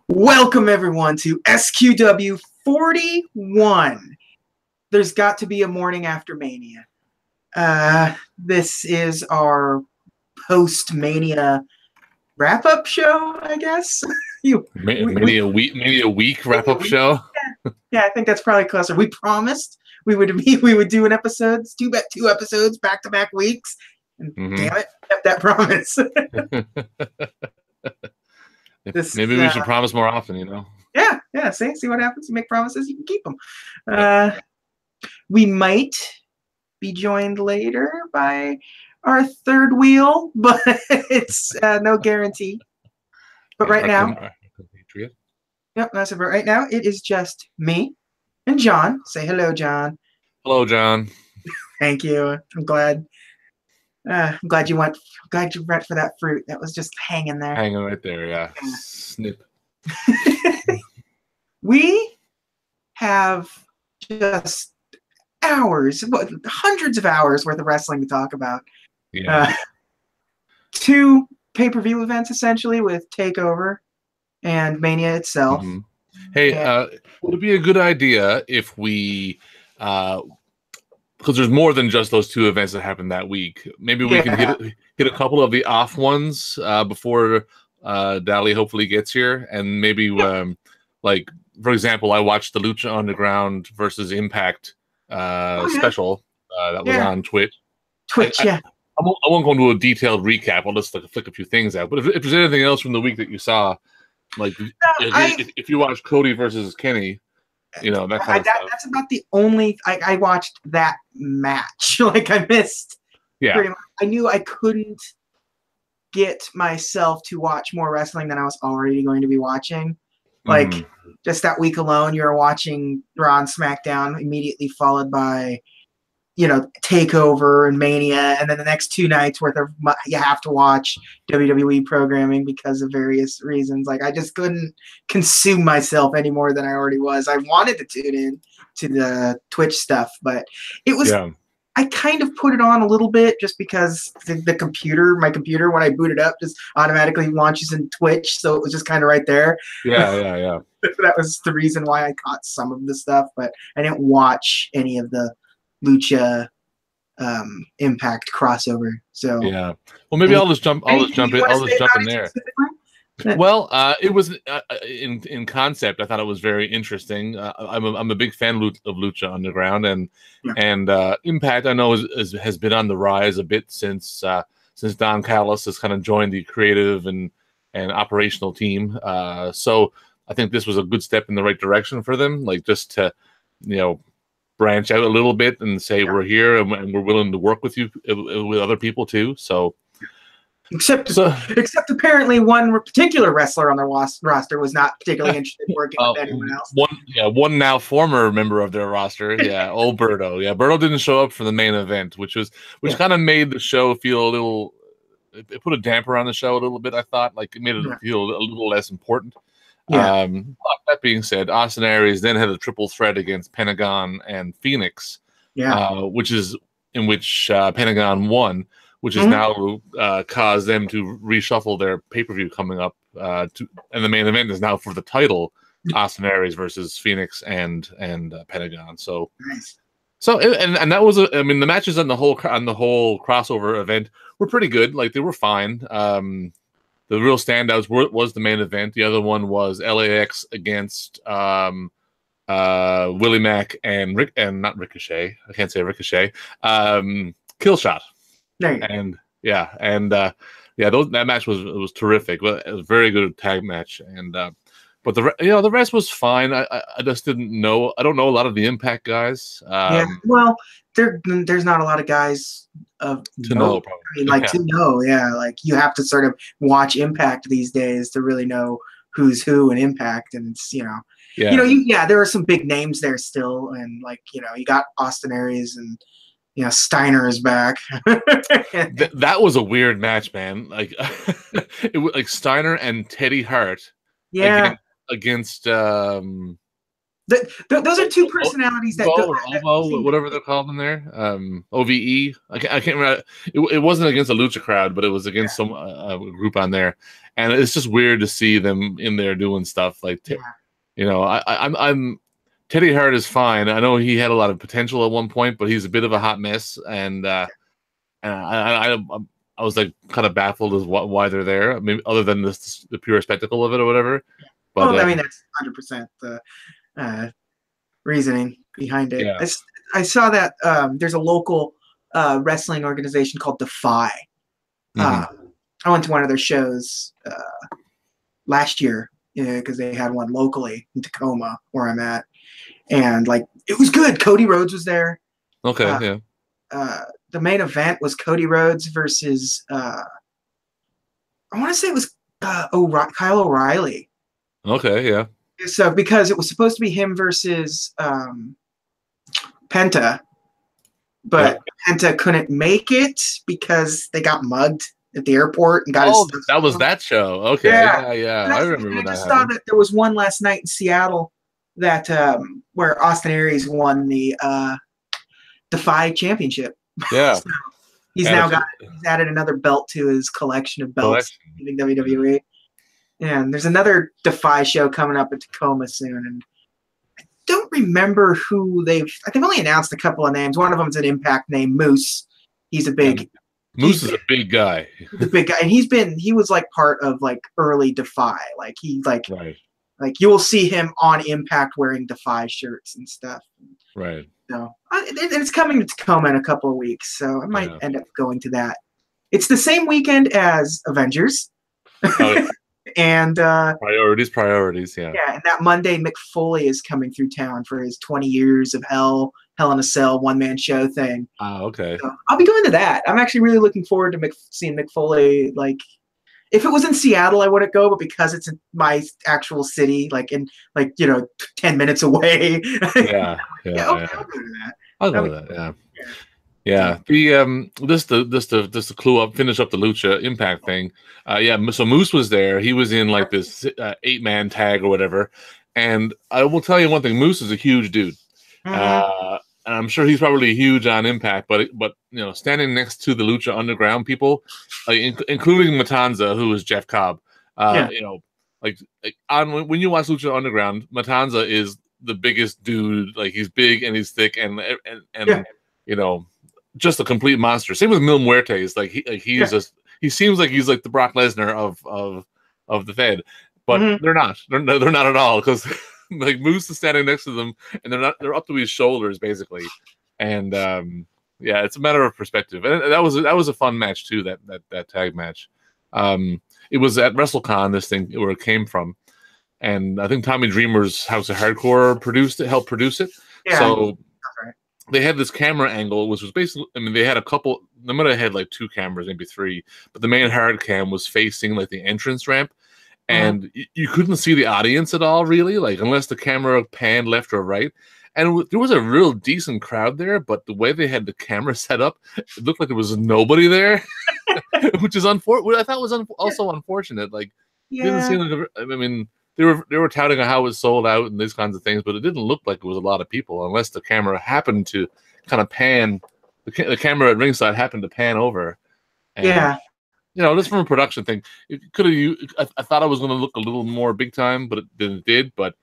Welcome everyone to SQW 41. There's got to be a morning after Mania. This is our post-Mania wrap-up show, I guess. Maybe a week wrap-up show. Yeah, I think that's probably closer. We promised we would do two episodes back-to-back weeks, and damn it, kept that promise. Maybe we should promise more often, Yeah. See what happens. You make promises, you can keep them. We might be joined later by our third wheel, but it's no guarantee. But right now, right now it is just me and John. Say hello, John. Hello, John. Thank you. I'm glad you went. Glad you went for that fruit. That was just hanging there. Hanging right there, yeah. Snip. We have just hundreds of hours worth of wrestling to talk about. Yeah. Two pay-per-view events essentially with TakeOver and Mania itself. Mm-hmm. Hey, would it be a good idea if we, because there's more than just those two events that happened that week, maybe we can hit a couple of the off ones before Dali hopefully gets here, and maybe like, for example, I watched the Lucha Underground versus Impact special that was on Twitch. I won't go into a detailed recap. I'll just flick a few things out. But if there's anything else from the week that you saw, like if you watch Cody versus Kenny, that kind of stuff. That's about the only I watched that match. Like I missed. Yeah. I knew I couldn't get myself to watch more wrestling than I was already going to be watching. Like just that week alone, you're watching Raw and SmackDown, immediately followed by, TakeOver and Mania, and then the next two nights worth of you have to watch WWE programming because of various reasons. Like I just couldn't consume myself any more than I already was. I wanted to tune in to the Twitch stuff, but it was. Yeah. I kind of put it on a little bit just because my computer, when I boot it up, just automatically launches in Twitch. So it was just kind of right there. Yeah. That was the reason why I caught some of the stuff, but I didn't watch any of the Lucha Impact crossover. So yeah. Well, maybe I'll just jump in there. Well, it was in concept. I thought it was very interesting. I'm a big fan of Lucha Underground, and Impact I know has been on the rise a bit since Don Callis has kind of joined the creative and operational team. So I think this was a good step in the right direction for them, like just to branch out a little bit and say we're here and we're willing to work with you with other people too. So. Except apparently one particular wrestler on their roster was not particularly interested in working with anyone else. One now former member of their roster, old Berto. Yeah, Berto didn't show up for the main event, which kind of made the show feel a little. It put a damper on the show a little bit. I thought, like, it made it feel a little less important. Yeah. That being said, Austin Aries then had a triple threat against Pentagon and Phoenix. Yeah. Which Pentagon won. Which has now caused them to reshuffle their pay-per-view coming up. And the main event is now for the title, Austin Aries versus Phoenix and Pentagon. So, nice. And that was the matches on the whole crossover event were pretty good. Like they were fine. The real standouts was the main event. The other one was LAX against Willie Mack and not Ricochet. I can't say Ricochet. Killshot. That match was terrific. Well, it was a very good tag match, and but the rest was fine. I just didn't know. I don't know a lot of the Impact guys. Well, there's not a lot of guys to know. Probably. To know. Yeah, like you have to sort of watch Impact these days to really know who's who in Impact, and it's there are some big names there still, and you got Austin Aries and. Steiner is back. That was a weird match, man. Like it was like Steiner and Teddy Hart. Yeah. Against Those are two personalities that go. Or OVO, whatever they're called in there. OVE. I can't remember. It wasn't against a lucha crowd, but it was against some group on there, and it's just weird to see them in there doing stuff like, you know, I'm Teddy Hart is fine. I know he had a lot of potential at one point, but he's a bit of a hot mess, and I was like kind of baffled as why they're there. I mean, other than the pure spectacle of it or whatever. But well, I mean, that's 100% the reasoning behind it. Yeah. I saw that there's a local wrestling organization called Defy. I went to one of their shows last year because they had one locally in Tacoma where I'm at, and like it was good. Cody Rhodes was there. Okay, the main event was Cody Rhodes versus I want to say it was Kyle O'Reilly. Okay, yeah. So because it was supposed to be him versus Penta, but Penta couldn't make it because they got mugged at the airport and got his. That was that show. Okay, yeah. I remember when I just saw that there was one last night in Seattle that where Austin Aries won the Defy Championship. Yeah. So he's added another belt to his collection of belts in WWE. And there's another Defy show coming up in Tacoma soon, and I don't remember who they've only announced a couple of names. One of them's an Impact name, Moose. He's a big Moose is a big guy. The big guy, and he was like part of like early Defy. Like right. Like you will see him on Impact wearing Defy shirts and stuff. Right. So and it's coming to Tacoma in a couple of weeks, so I might end up going to that. It's the same weekend as Avengers. Oh, yeah. And priorities, yeah. Yeah, and that Monday, Mick Foley is coming through town for his 20 years of Hell in a Cell one-man show thing. Oh, okay. So I'll be going to that. I'm actually really looking forward to seeing Mick Foley. Like, if it was in Seattle, I wouldn't go, but because it's in my actual city, 10 minutes away. Yeah. I'll go to that. I'll go to that. Yeah. Yeah, the just to finish up the Lucha Impact thing. So Moose was there. He was in like this 8-man tag or whatever. And I will tell you one thing: Moose is a huge dude, and I'm sure he's probably huge on Impact. But you know, standing next to the Lucha Underground people, including Matanza, who is Jeff Cobb, you know, when you watch Lucha Underground, Matanza is the biggest dude. Like he's big and he's thick and you know. Just a complete monster. Same with Mil Muertes. He seems like he's like the Brock Lesnar of the Fed, but they're not. They're not at all, because like Moose is standing next to them, and they're up to his shoulders basically. And it's a matter of perspective. And that was a fun match too. That tag match. It was at WrestleCon. This thing where it came from, and I think Tommy Dreamer's House of Hardcore helped produce it. Yeah. So. They had this camera angle, which was basically, I mean, they had they might have had like 2 cameras, maybe 3, but the main hard cam was facing like the entrance ramp, and you couldn't see the audience at all, really, like unless the camera panned left or right. And there was a real decent crowd there, but the way they had the camera set up, it looked like there was nobody there, which is unfortunate. I thought was also unfortunate. Like, it didn't seem like, I mean, they were touting how it was sold out and these kinds of things, but it didn't look like it was a lot of people, unless the camera happened to kind of pan. The camera at ringside happened to pan over. And, you know, just from a production thing, it could have. I thought I was going to look a little more big time, but it did. But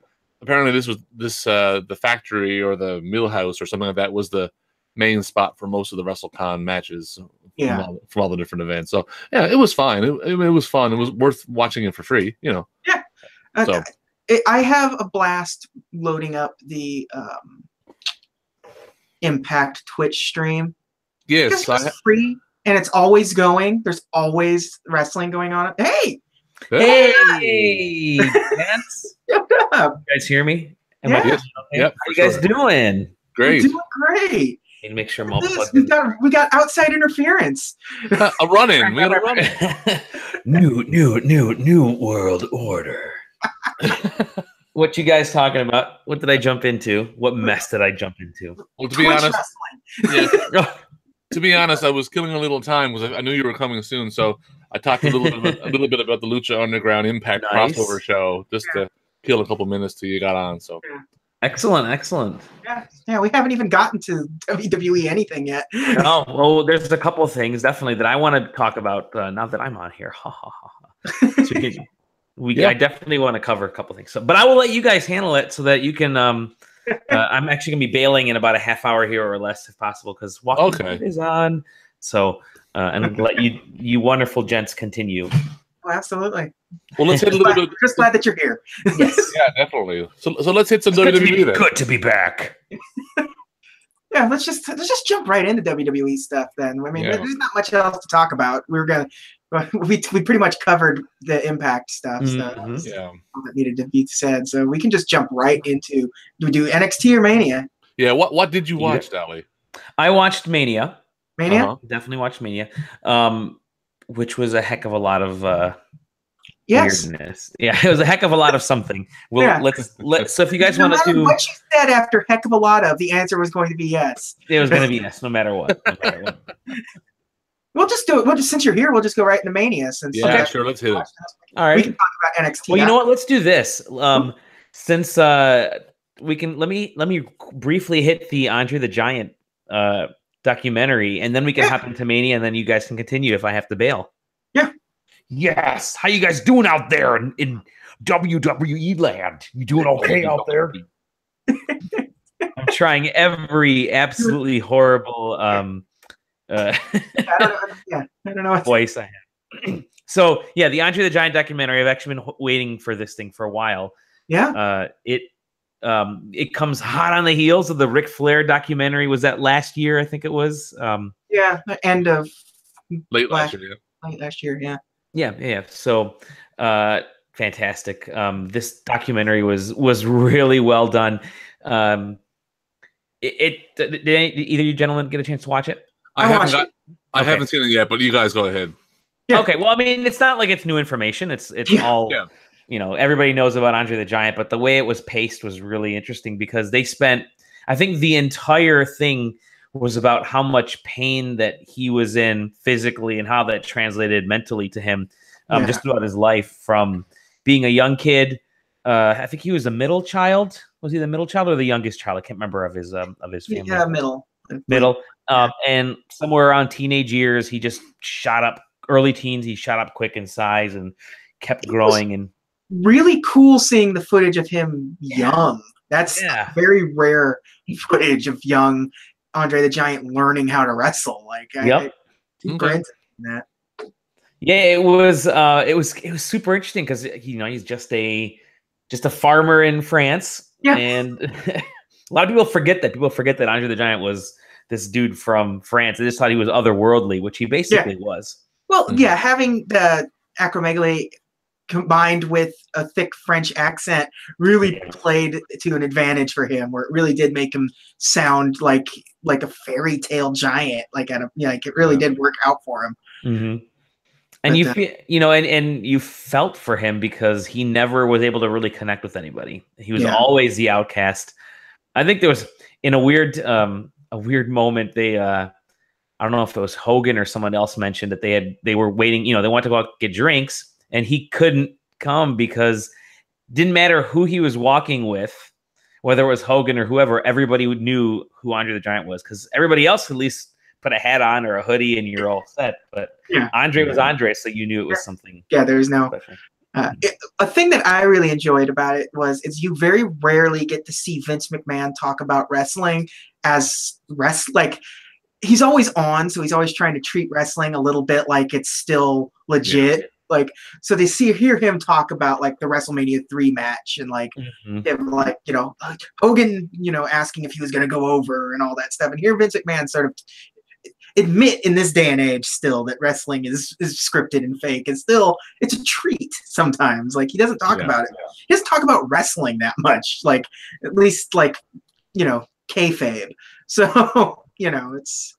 apparently, the factory or the mill house or something like that was the main spot for most of the WrestleCon matches. From all the different events. So yeah, it was fine. It was fun. It was worth watching it for free. You know. Yeah. So I have a blast loading up the Impact Twitch stream. Yes, it's free and it's always going. There's always wrestling going on. Hey, Lance. Shut up. You guys hear me? Yep. How you guys doing? Great. We're doing great. Need to make sure I'm all plugged we got outside interference. A run-in. We got a run-in. New world order. What you guys talking about? What did I jump into? What mess did I jump into? Well, to be honest, to be honest, I was killing a little time because I knew you were coming soon. So I talked a little bit about the Lucha Underground Impact crossover show just to kill a couple minutes till you got on. So Excellent, excellent. Yeah, we haven't even gotten to WWE anything yet. Oh, well, there's a couple of things definitely that I want to talk about now that I'm on here. Ha ha ha ha. So I definitely want to cover a couple of things. So, but I will let you guys handle it so that you can. I'm actually gonna be bailing in about a half hour here or less, if possible, because Walking Dead is on. So, and let you wonderful gents continue. Oh, absolutely. Well, let's hit a little bit. Just glad that you're here. Yes. Yeah, definitely. So let's hit some WWE then. Good to be back. Yeah, let's just jump right into WWE stuff then. I mean, there's not much else to talk about. We pretty much covered the Impact stuff, so all that needed to be said. So we can just jump right into. Do we do NXT or Mania? Yeah. What did you watch, Dally? I watched Mania. Mania? Definitely watched Mania. Which was a heck of a lot of weirdness. Yeah, it was a heck of a lot of something. Well, so if you guys want to do what you said after heck of a lot of, the answer was going to be yes. It was going to be yes, no matter what. We'll just do it. Since you're here, we'll just go right into Mania. Sure, let's hit it. All right, we can talk about NXT. Well, you know what? Let's do this. Since we can, let me briefly hit the Andre the Giant documentary, and then we can hop into Mania, and then you guys can continue if I have to bail. Yeah. Yes. How you guys doing out there in WWE land? You doing okay out there? I'm trying every absolutely horrible I don't know voice I have. So yeah, the Andre the Giant documentary. I've actually been waiting for this thing for a while. Yeah. It comes hot on the heels of the Ric Flair documentary. Was that last year? I think it was. End of late last year. Late last year. Yeah. Yeah. So, fantastic. This documentary was really well done. Did either you gentlemen get a chance to watch it? I haven't seen it yet, but you guys go ahead. Yeah. Okay. Well, I mean, it's not like it's new information. It's all. Yeah. You know, everybody knows about Andre the Giant, but the way it was paced was really interesting because they spent, I think the entire thing was about how much pain that he was in physically and how that translated mentally to him just throughout his life, from being a young kid. I think he was a middle child. Was he the middle child or the youngest child? I can't remember of his family. Yeah, middle. And somewhere around teenage years, he just shot up. Early teens, he shot up quick in size and kept growing. And really cool seeing the footage of him young. That's very rare footage of young Andre the Giant learning how to wrestle. That. Yeah, it was super interesting because he's just a farmer in France. Yeah. And a lot of people forget that. People forget that Andre the Giant was this dude from France. They just thought he was otherworldly, which he basically was. Well, having the acromegaly combined with a thick French accent really played to an advantage for him, where it really did make him sound like a fairy tale giant. It really did work out for him. Mm-hmm. And you felt for him because he never was able to really connect with anybody. He was always the outcast. I think there was in a weird moment. I don't know if it was Hogan or someone else mentioned that they were waiting. They wanted to go out and get drinks. And he couldn't come because it didn't matter who he was walking with, whether it was Hogan or whoever, everybody knew who Andre the Giant was because everybody else at least put a hat on or a hoodie and you're all set. But Andre was Andre, so you knew it was something. Yeah, there's no. A thing that I really enjoyed about it is you very rarely get to see Vince McMahon talk about wrestling as he's always on, so he's always trying to treat wrestling a little bit like it's still legit. Yeah. So they hear him talk about the WrestleMania 3 match and him Hogan, asking if he was going to go over and all that stuff. And here Vince McMahon sort of admit in this day and age still that wrestling is scripted and fake. And still, it's a treat sometimes. He doesn't talk about it. He doesn't talk about wrestling that much. At least kayfabe. So, it's.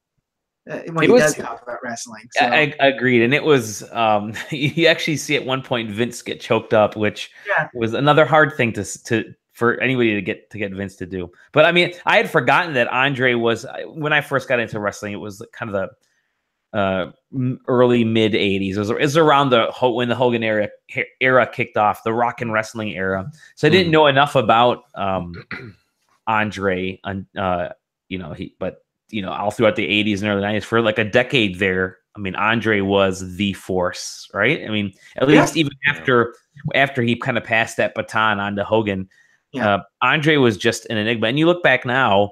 When he does talk about wrestling. So. I agreed. And it was, you actually see at one point Vince get choked up, which was another hard thing for anybody to get Vince to do. But I mean, I had forgotten that Andre was, when I first got into wrestling, it was kind of the early mid 80s. It was around when the Hogan era kicked off, the rock and wrestling era. So I didn't know enough about Andre, all throughout the 80s and early 90s for like a decade there. I mean, Andre was the force, right? I mean, at least even after he kind of passed that baton on to Hogan, Andre was just an enigma. And you look back now,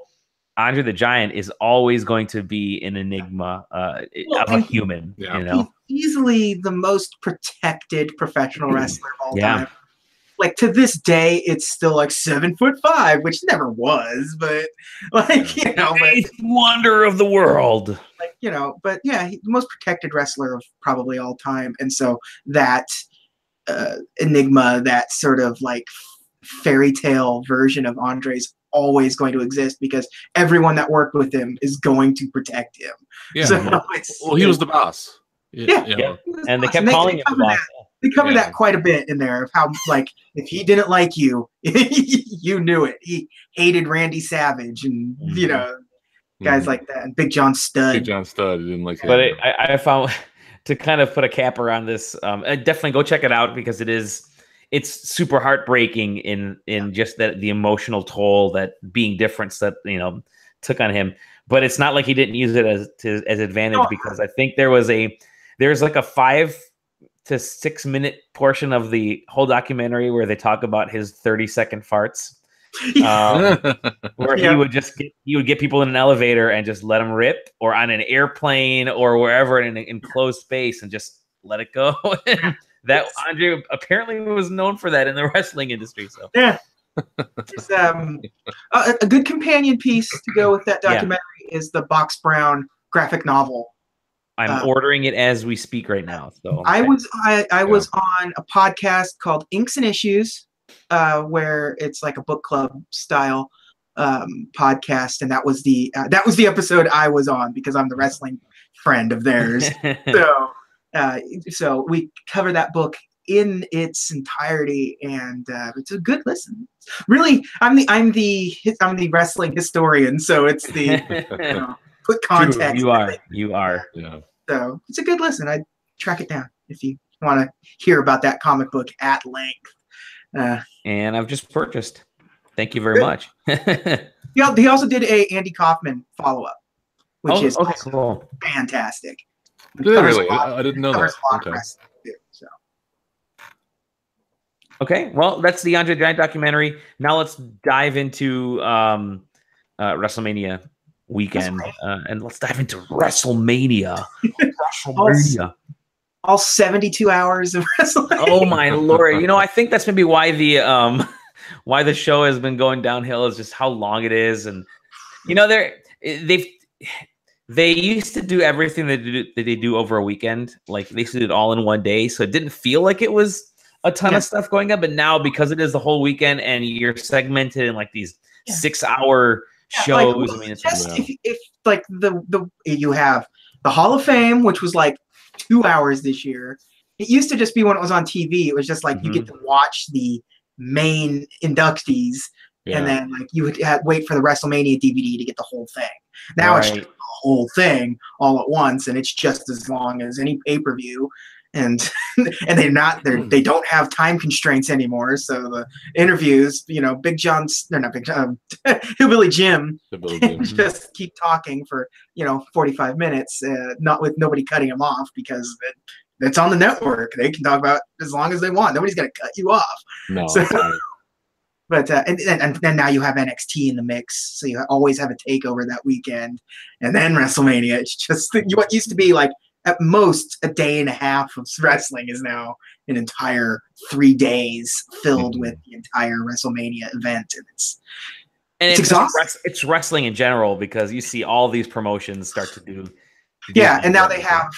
Andre the Giant is always going to be an enigma of a human. He's easily the most protected professional wrestler of all time. Like to this day, it's still like 7'5", which never was, but eighth wonder of the world. But the most protected wrestler of probably all time, and so that enigma, that sort of like fairy tale version of Andre's always going to exist because everyone that worked with him is going to protect him. Yeah. So he was the boss. And they kept calling him the boss. They covered that quite a bit in there of how, like, if he didn't like you, you knew it. He hated Randy Savage and, guys like that. And Big John Studd. Big John Studd didn't like him. But I found, to kind of put a cap around this, definitely go check it out because it's super heartbreaking in just the emotional toll that being different that, took on him. But it's not like he didn't use it as advantage because I think there's like a 5 to 6 minute portion of the whole documentary where they talk about his 30-second farts, where he would get people in an elevator and just let them rip, or on an airplane or wherever in an enclosed space and just let it go. That Andre apparently was known for that in the wrestling industry. So it's, a good companion piece to go with that documentary is the Box Brown graphic novel. I'm ordering it as we speak right now. So I was on a podcast called Inks and Issues, where it's like a book club style podcast, and that was the episode I was on because I'm the wrestling friend of theirs. So we cover that book in its entirety, and it's a good listen. Really, I'm the wrestling historian, so it's the put context. True, you are. Yeah. So it's a good listen. I'd track it down if you want to hear about that comic book at length. And I've just purchased. Thank you very much. He also did a Andy Kaufman follow-up, which is cool. Fantastic. Really? I didn't know that. Okay. So. Okay, well, that's the Andre the Giant documentary. Now let's dive into WrestleMania weekend, and let's dive into WrestleMania. All 72 hours of wrestling. Oh my lord! I think that's maybe why the show has been going downhill is just how long it is, and they used to do everything that they do over a weekend. Like they used to do it all in one day, so it didn't feel like it was a ton of stuff going up. But now, because it is the whole weekend and you're segmented in like these 6-hour shows. Like, I mean, it's if like you have the Hall of Fame, which was like 2 hours this year. It used to just be when it was on TV. It was just like you get to watch the main inductees, and then like you would wait for the WrestleMania DVD to get the whole thing. Now it's just the whole thing all at once, and it's just as long as any pay-per-view. And they don't have time constraints anymore. So the interviews, Big John's, they're not Big John, Hillbilly Jim, just keep talking for 45 minutes, not with nobody cutting him off because it's on the network. They can talk about as long as they want. Nobody's gonna cut you off. No. So, but and then now you have NXT in the mix, so you always have a takeover that weekend, and then WrestleMania. It's just what used to be like at most a day and a half of wrestling is now an entire 3 days filled with the entire WrestleMania event, and it's exhausting. It's wrestling in general because you see all these promotions start to do. And now they have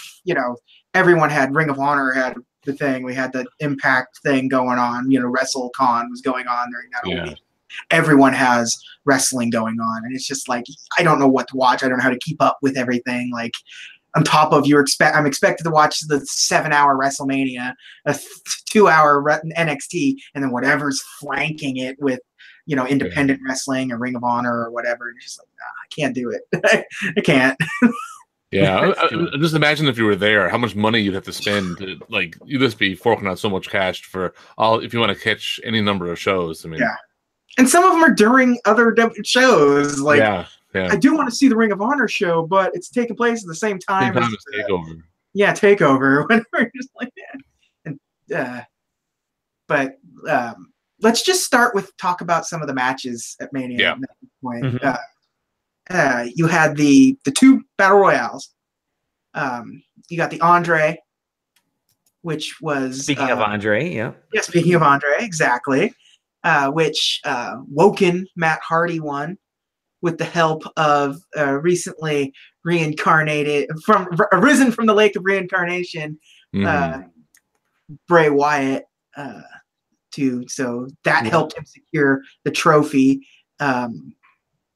everyone had Ring of Honor had the thing. We had the Impact thing going on. WrestleCon was going on during that week. Everyone has wrestling going on, and it's just like I don't know what to watch. I don't know how to keep up with everything. Like on top of I'm expected to watch the 7-hour WrestleMania, a 2-hour NXT, and then whatever's flanking it with independent wrestling or Ring of Honor or whatever. And it's just like I can't do it. I can't. Yeah, just imagine if you were there, how much money you'd have to spend. You'd just be forking out so much cash for all if you want to catch any number of shows. I mean, And some of them are during other shows. Like, yeah. I do want to see the Ring of Honor show, but it's taking place at the same time as Takeover. Yeah, Takeover. Whenever just like that. And, but let's just start with talk about some of the matches at Mania. Yeah. At that point. Mm-hmm. You had the 2 battle royales. You got the Andre, which was speaking of Andre, yeah, speaking of Andre, exactly. Which Woken Matt Hardy won with the help of recently arisen from the lake of reincarnation, Bray Wyatt. So that helped him secure the trophy.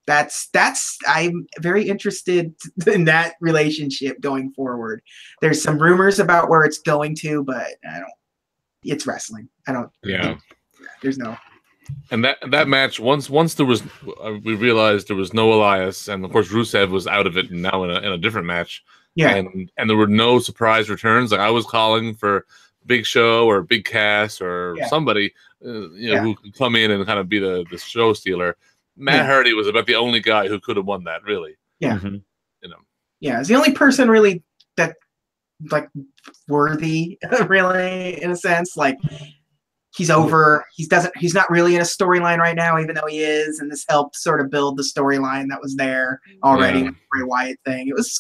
That's I'm very interested in that relationship going forward. There's some rumors about where it's going to, but it's wrestling. There's no. And that match, once there was, we realized there was no Elias, and of course Rusev was out of it, and now in a different match. Yeah. And there were no surprise returns. Like I was calling for Big Show or Big Cass or somebody, who could come in and kind of be the show stealer. Matt Hardy was about the only guy who could have won that, really. Yeah. Yeah, it's the only person really that like worthy, really, in a sense. Like he's over. He's not really in a storyline right now, even though he is, and this helped sort of build the storyline that was there already with the Bray Wyatt thing. It was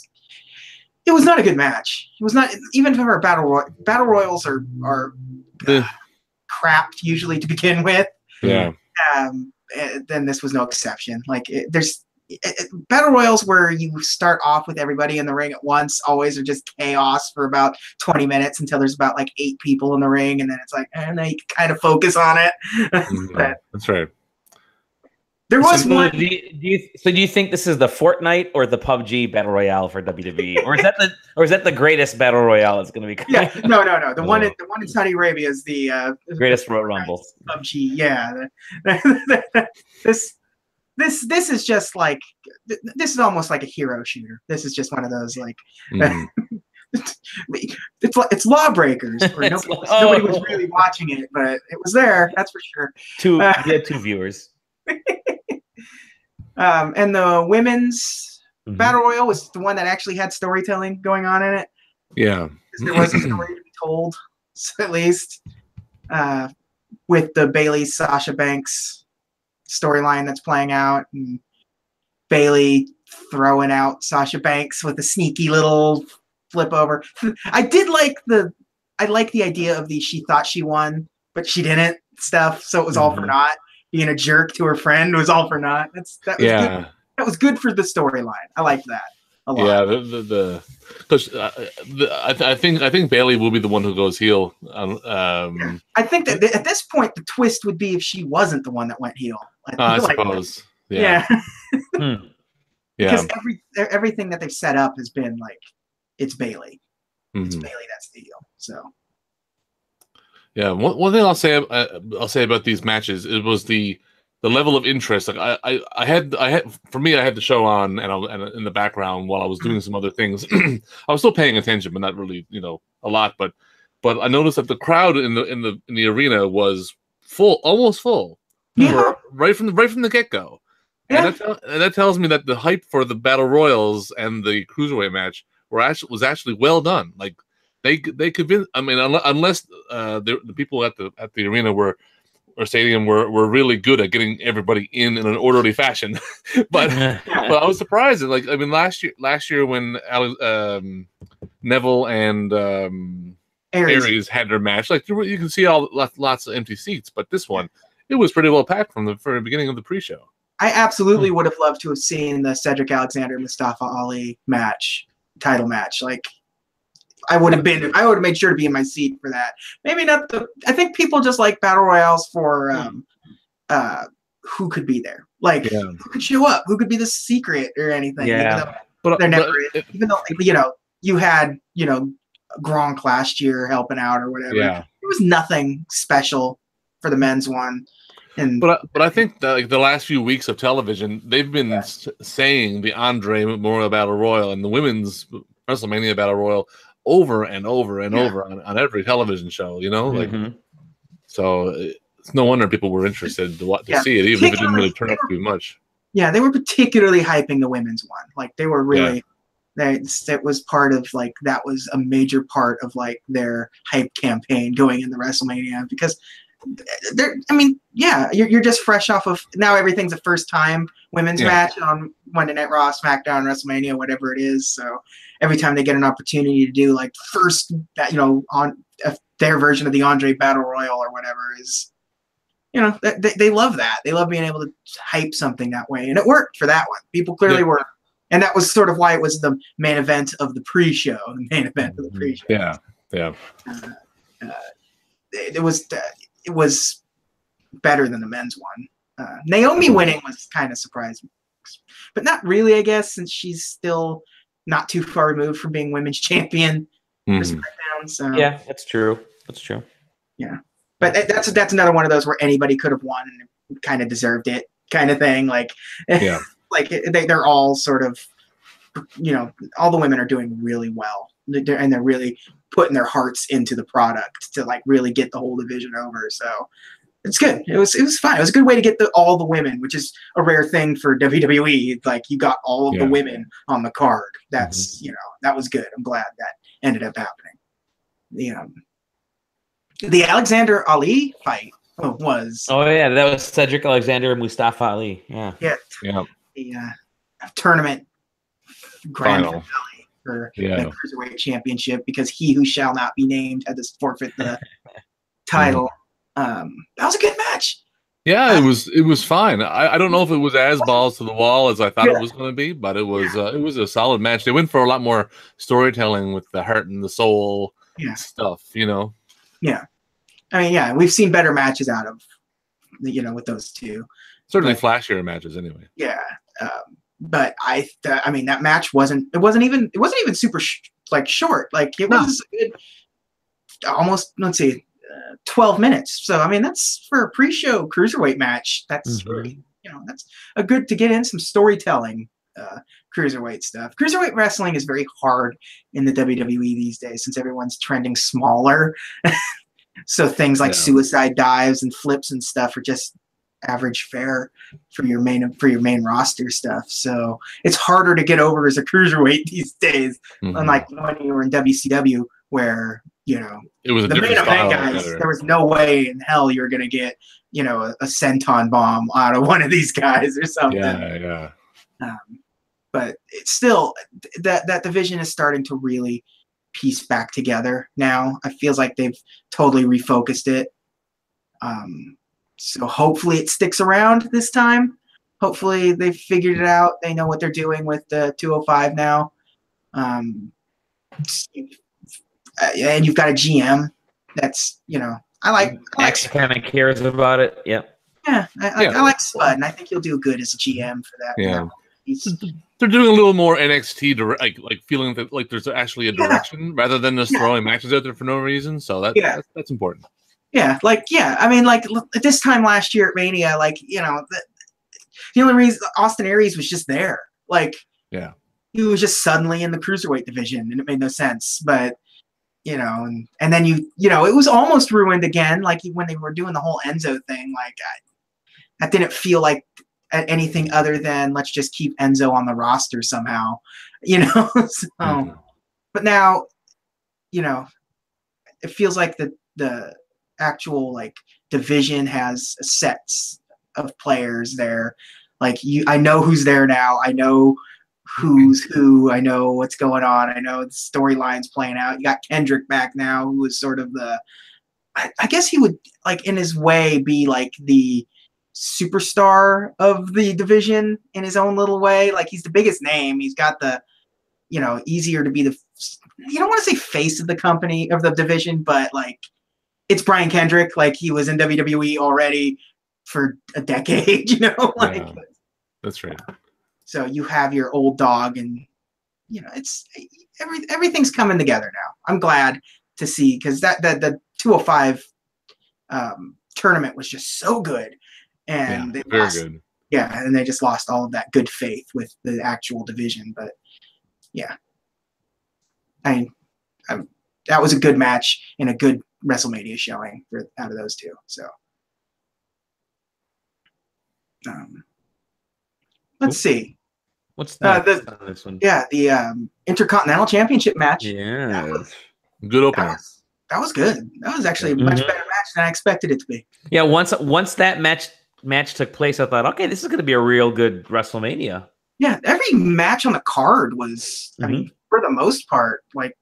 not a good match. It was not, even for a battle royals are crap usually to begin with. Yeah. Then this was no exception. Like there's battle royals where you start off with everybody in the ring at once always are just chaos for about 20 minutes until there's about like 8 people in the ring, and then it's like, and then you can kind of focus on it. But that's right. There was one. Do you think this is the Fortnite or the PUBG battle royale for WWE, or is that the greatest battle royale that's going to be coming? Yeah, no. The one in Saudi Arabia is the greatest Royal Rumble. PUBG, yeah. This is just like, this is almost like a hero shooter. This is just one of those like, it's Lawbreakers. Where nobody was really watching it, but it was there. That's for sure. Two viewers. And the women's battle royal was the one that actually had storytelling going on in it. Yeah, there was a story to be told, at least, with the Bayley Sasha Banks storyline that's playing out, and Bayley throwing out Sasha Banks with a sneaky little flip over. I like the idea of she thought she won, but she didn't stuff. So it was all for naught. Being a jerk to her friend was all for naught. That was good. That was good for the storyline. I liked that a lot. Yeah, because I think Bayley will be the one who goes heel. I think that at this point the twist would be if she wasn't the one that went heel. I suppose. Yeah. Because everything that they've set up has been like, it's Bayley. It's Bayley that's the heel. So. Yeah, one thing I'll say about these matches, it was the level of interest. Like I had the show on and in the background while I was doing some other things. I was still paying attention, but not really, a lot. But I noticed that the crowd in the arena was full, almost full, right from the get go. Yeah. And that tells me that the hype for the battle royals and the cruiserweight match was actually well done. Like. They convinced. I mean, unless the people at the arena or stadium were really good at getting everybody in an orderly fashion, but I was surprised. Like, I mean, last year when Neville and Aries had their match, like you can see lots of empty seats, but this one it was pretty well packed from the beginning of the pre-show. I absolutely would have loved to have seen the Cedric Alexander Mustafa Ali title match, like. I would have made sure to be in my seat for that. Maybe not I think people just like battle royales for who could be there, like who could show up, who could be the secret or anything. Yeah, but they're never even though you had Gronk last year helping out or whatever. Yeah, it was nothing special for the men's one. But I think that, the last few weeks of television, they've been saying the Andre Memorial Battle Royal and the women's WrestleMania Battle Royal over and over and over on every television show, like so it's no wonder people were interested to Yeah, see it, even if it didn't really turn out to be much. Yeah, they were particularly hyping the women's one. Like they were really, it was part of like, that was a major part of like their hype campaign going into WrestleMania, because you're just fresh off of, now everything's a first time women's match on Monday Night Raw, SmackDown, WrestleMania, whatever it is. So every time they get an opportunity to do like first, on their version of the Andre Battle Royal or whatever is, they love that. They love being able to hype something that way. And it worked for that one. People clearly were. And that was sort of why it was the main event of the pre-show, Yeah. It was better than the men's one. Naomi winning was kind of surprising, but not really, I guess, since she's still not too far removed from being women's champion. So. Yeah, that's true. Yeah. But that's another one of those where anybody could have won and kind of deserved it, kind of thing. Like, like they're all sort of, all the women are doing really well, and they're really putting their hearts into the product to like really get the whole division over. So it's good. It was fine. It was a good way to get all the women, which is a rare thing for WWE. Like you got all of the women on the card. That's that was good. I'm glad that ended up happening. The Alexander Ali fight was. Oh yeah, that was Cedric Alexander and Mustafa Ali. Yeah. The tournament grand finale for the Cruiserweight Championship, because he who shall not be named had to forfeit the title. That was a good match. Yeah, it was fine. I don't know if it was as balls to the wall as I thought it was going to be, but it was a solid match. They went for a lot more storytelling with the heart and the soul stuff, Yeah. I mean, we've seen better matches out of, with those two. Certainly flashier matches anyway. Yeah. But I mean, that match wasn't even super short. Like it was a good, almost, let's see, 12 minutes. So, I mean, that's for a pre-show cruiserweight match. That's really, that's a good to get in some storytelling, cruiserweight stuff. Cruiserweight wrestling is very hard in the WWE these days, since everyone's trending smaller. So things like suicide dives and flips and stuff are just average fare for your main roster stuff. So it's harder to get over as a cruiserweight these days. Unlike when you were in WCW, where it was the main event guys, there was no way in hell you were going to get a senton bomb out of one of these guys or something. But it's still that division is starting to really piece back together now. It feels like they've totally refocused it. So hopefully it sticks around this time. Hopefully they've figured it out. They know what they're doing with the 205 now. And you've got a GM that's, I like kind of cares about it. Yep. Yeah. I like Spud, and I think he'll do good as a GM for that. Yeah. They're doing a little more NXT, like feeling that like there's actually a direction rather than just throwing matches out there for no reason. So that's important. Yeah, I mean, like at this time last year at Mania, like the only reason Austin Aries was just there, like he was just suddenly in the cruiserweight division, and it made no sense. But and then it was almost ruined again, like when they were doing the whole Enzo thing. Like that didn't feel like anything other than let's just keep Enzo on the roster somehow, So, but now, it feels like the actual like division has sets of players there. Like I know who's there now. I know who's who. I know what's going on. I know the storyline's playing out. You got Kendrick back now, who is sort of I guess he would like in his way be like the superstar of the division in his own little way. Like he's the biggest name. He's got the, easier to be the, you don't want to say face of the company of the division, but like it's Brian Kendrick. Like he was in WWE already for a decade, that's right. So you have your old dog, and it's everything's coming together now. I'm glad to see, because the 205 tournament was just so good. And they very lost, good. Yeah, and they just lost all of that good faith with the actual division. But that was a good match and a good WrestleMania showing out of those two. So Let's see. What's next on this one? Yeah, the Intercontinental Championship match. Yeah. Good opener. That was good. That was actually a much better match than I expected it to be. Yeah, once that match took place, I thought, okay, this is going to be a real good WrestleMania. Yeah, every match on the card was, I mean, for the most part, like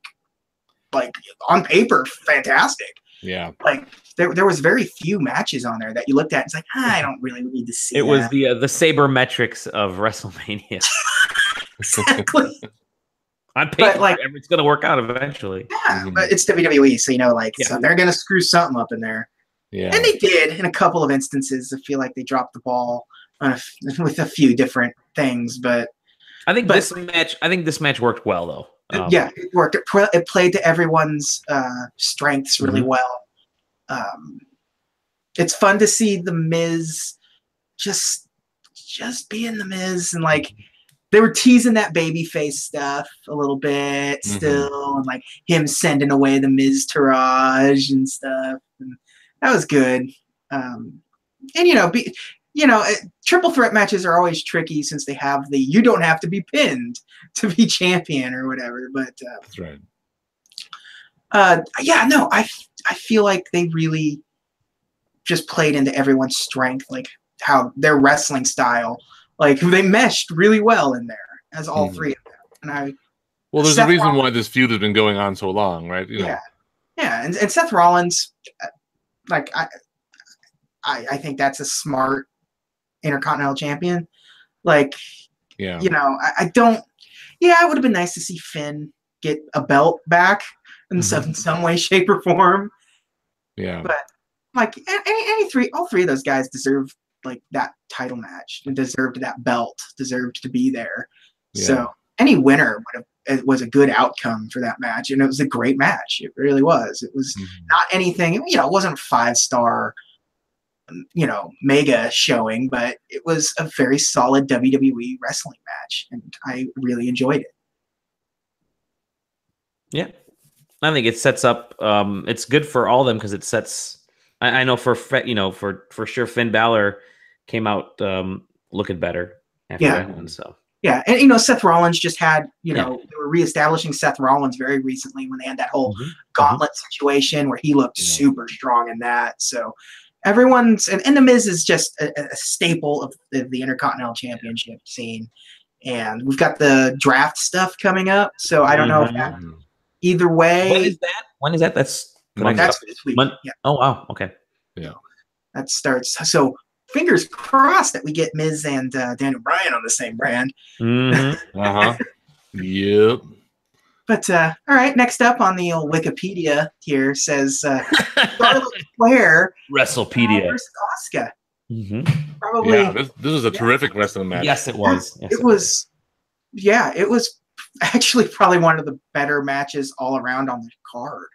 on paper, fantastic. Yeah. Like there was very few matches on there that you looked at and it's like, I don't really need to see. It was the sabermetrics of WrestleMania. Exactly. On paper, like, it's going to work out eventually. Yeah, but it's WWE, so so they're going to screw something up in there. Yeah, and they did in a couple of instances. I feel like they dropped the ball with a few different things, but I think this match worked well though. Yeah, it worked. It played to everyone's strengths really well. It's fun to see the Miz just being the Miz, and like they were teasing that babyface stuff a little bit still, and like him sending away the Miz Taraj and stuff, and that was good. And triple threat matches are always tricky since they have you don't have to be pinned to be champion or whatever. But that's right. I feel like they really just played into everyone's strength, like how their wrestling style, like they meshed really well in there as all three of them. And there's a reason why this feud has been going on so long, right? Yeah, and Seth Rollins, like I think that's a smart Intercontinental champion. Like, I don't. Yeah, it would have been nice to see Finn get a belt back in some way, shape, or form. Yeah, but like all three of those guys deserve like that title match and deserved that belt, deserved to be there. Yeah. So any winner was a good outcome for that match, and it was a great match. It really was. It was not anything. It wasn't a 5-star. Mega showing, but it was a very solid WWE wrestling match, and I really enjoyed it. Yeah, I think it sets up. It's good for all of them because it sets. I know for sure Finn Balor came out looking better after that one. So yeah, and Seth Rollins just had they were reestablishing Seth Rollins very recently when they had that whole gauntlet situation where he looked super strong in that. So. Everyone's and the Miz is just a staple of the Intercontinental Championship scene, and we've got the draft stuff coming up. So I don't know if that either way. When is that? That's this week. Yeah. Oh wow. Okay. Yeah. That starts. So fingers crossed that we get Miz and Daniel Bryan on the same brand. Yep. But all right, next up on the old Wikipedia here says Charlotte Flair WrestlePedia versus Asuka. Probably. Yeah, this is a terrific wrestling match. Yes, it was. Yes, it was. Yeah, it was actually probably one of the better matches all around on the card.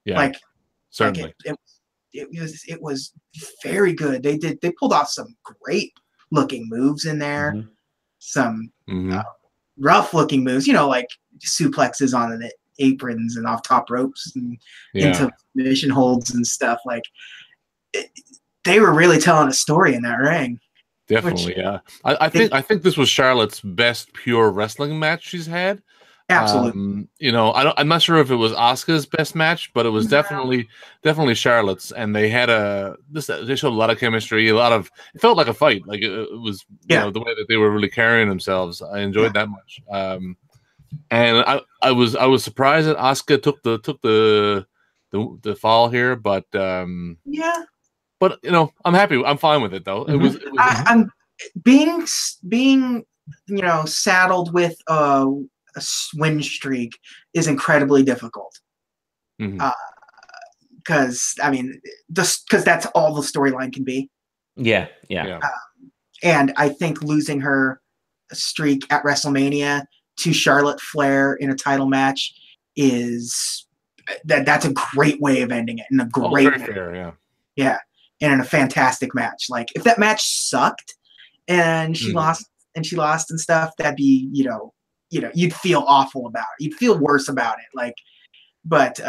Yeah, certainly. It was very good. They pulled off some great looking moves in there. Some rough looking moves. Like suplexes on the aprons and off top ropes and into submission holds and stuff. Like they were really telling a story in that ring. Definitely, yeah. I think this was Charlotte's best pure wrestling match she's had. Absolutely. I'm not sure if it was Asuka's best match, but it was definitely Charlotte's, and they had they showed a lot of chemistry, it felt like a fight. Like it was the way that they were really carrying themselves. I enjoyed that much. And I was surprised that Asuka took the fall here, but but I'm happy. I'm fine with it though. It was I'm being saddled with a win streak is incredibly difficult. Because that's all the storyline can be. Yeah. And I think losing her streak at WrestleMania to Charlotte Flair in a title match is that's a great way of ending it, and a great very fair, and in a fantastic match. Like if that match sucked and she lost and stuff, that'd be you'd feel awful about it. You'd feel worse about it. Like, but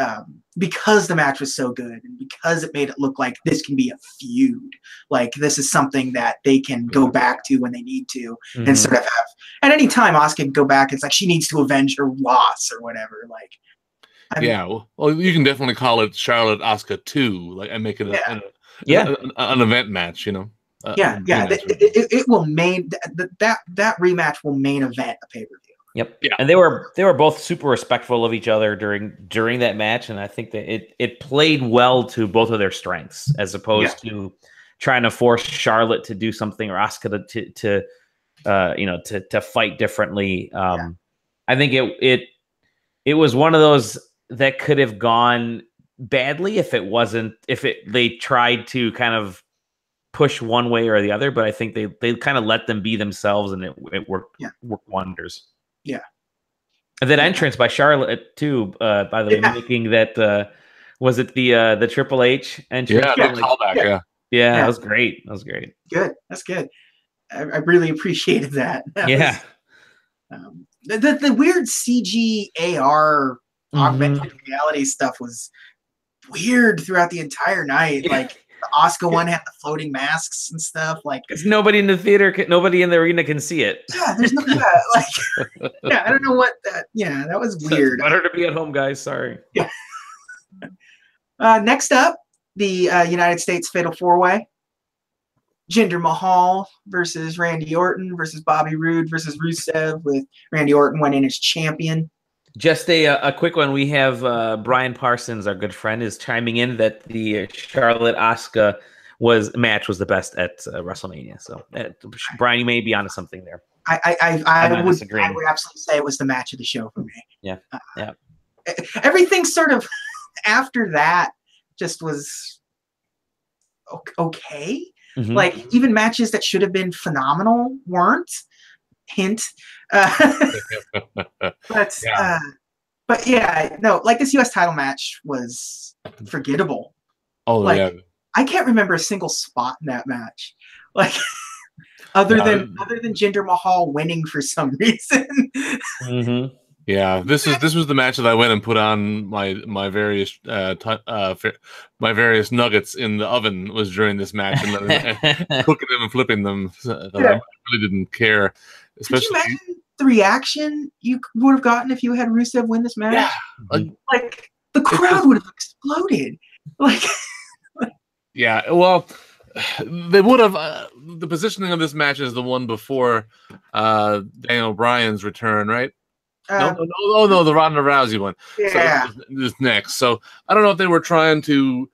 because the match was so good and because it made it look like this can be a feud, Like this is something that they can go back to when they need to, Mhm. and sort of have at any time Asuka can go back. It's like she needs to avenge her loss or whatever. Like, yeah. Well, you can definitely call it Charlotte Asuka 2, like, and make it an event match. You know. Yeah. It will main that rematch will main event a pay per view. Yep. Yeah. And they were both super respectful of each other during that match, and I think that it played well to both of their strengths, as opposed to trying to force Charlotte to do something or Asuka to fight differently. I think it was one of those that could have gone badly if they tried to kind of push one way or the other, but I think they kind of let them be themselves, and it worked wonders. Yeah. And that entrance by Charlotte too, by the way, mimicking that was it the Triple H entrance? Callback, yeah, that was great. That was great. Good. That's good. I really appreciated that. Yeah. The weird CG AR augmented reality stuff was weird throughout the entire night. Like the Asuka one had the floating masks and stuff. Like, because nobody in the arena can see it. Yeah, there's no I don't know what that. Yeah, that was weird. So better to be at home, guys. Sorry. Yeah. Next up, the United States Fatal 4-Way. Jinder Mahal versus Randy Orton versus Bobby Roode versus Rusev, with Randy Orton winning as champion. Just a quick one. We have Brian Parsons, our good friend, is chiming in that the Charlotte Asuka match was the best at WrestleMania. So Brian, you may be onto something there. I would absolutely say it was the match of the show for me. Yeah. Everything sort of after that just was okay. Mm-hmm. Like even matches that should have been phenomenal weren't. Hint. But no, like this U.S. title match was forgettable. Oh, like, yeah. I can't remember a single spot in that match. Like other than Jinder Mahal winning for some reason. Mm-hmm. Yeah, this was the match that I went and put on my various nuggets in the oven was during this match, and cooking them and flipping them. I really didn't care. Especially, could you imagine the reaction you would have gotten if you had Rusev win this match? Yeah, like the crowd would have exploded. Like, yeah, well, they would have. The positioning of this match is the one before Daniel Bryan's return, right? No, the Ronda Rousey one. Yeah. So this next. So I don't know if they were trying to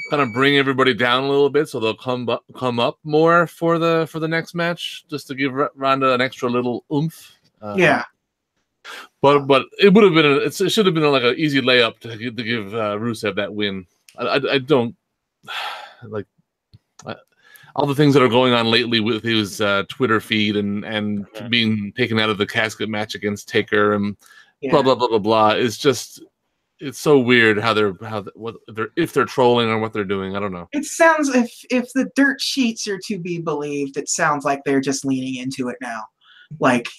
kind of bring everybody down a little bit, so they'll come up more for the next match, just to give Ronda an extra little oomph. Yeah. But it would have been it should have been like an easy layup to give Rusev that win. I don't like. All the things that are going on lately with his Twitter feed and being taken out of the casket match against Taker and blah blah blah blah blah. It's so weird if they're trolling or what they're doing. I don't know. It sounds if the dirt sheets are to be believed, it sounds like they're just leaning into it now. Like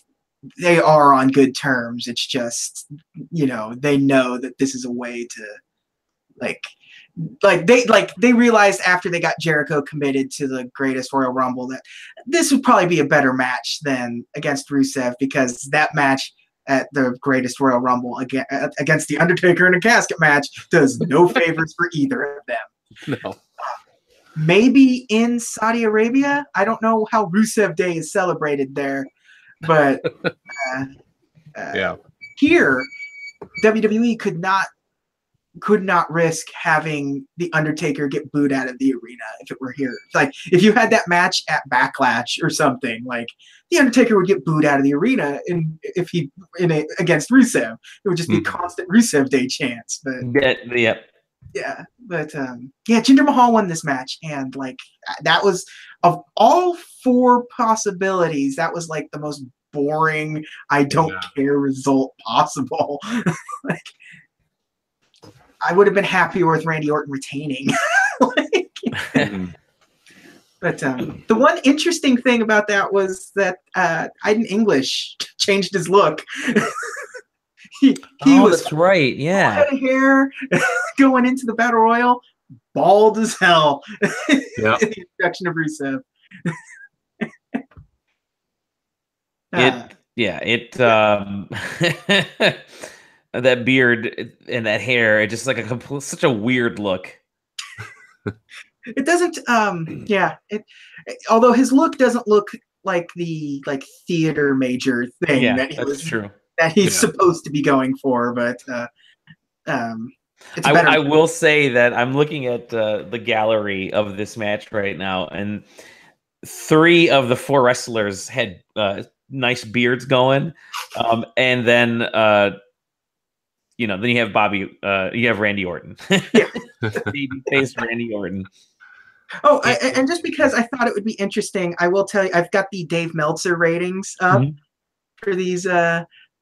they are on good terms. It's just they know that this is a way to they realized after they got Jericho committed to the Greatest Royal Rumble that this would probably be a better match than against Rusev, because that match at the Greatest Royal Rumble against the Undertaker in a casket match does no favors for either of them. No. Maybe in Saudi Arabia, I don't know how Rusev Day is celebrated there, but here WWE could not risk having the Undertaker get booed out of the arena if it were here. Like if you had that match at Backlash or something, like the Undertaker would get booed out of the arena against Rusev. It would just be constant Rusev Day chants. But Jinder Mahal won this match, and like that was, of all four possibilities, that was like the most boring, I don't care result possible. Like, I would have been happier with Randy Orton retaining. But the one interesting thing about that was that Aiden English changed his look. he was that's right. Yeah. head of hair going into the Battle Royal. bald as hell. Yeah. In the introduction of Rusev. That beard and that hair, it just like such a weird look. It doesn't although his look doesn't look like the theater major thing that he's supposed to be going for, but it's better. I will say that I'm looking at the gallery of this match right now, and 3 of the 4 wrestlers had nice beards going, and then then you have you have Randy Orton, baby-faced Randy Orton. Oh, and just because I thought it would be interesting, I will tell you, I've got the Dave Meltzer ratings up for these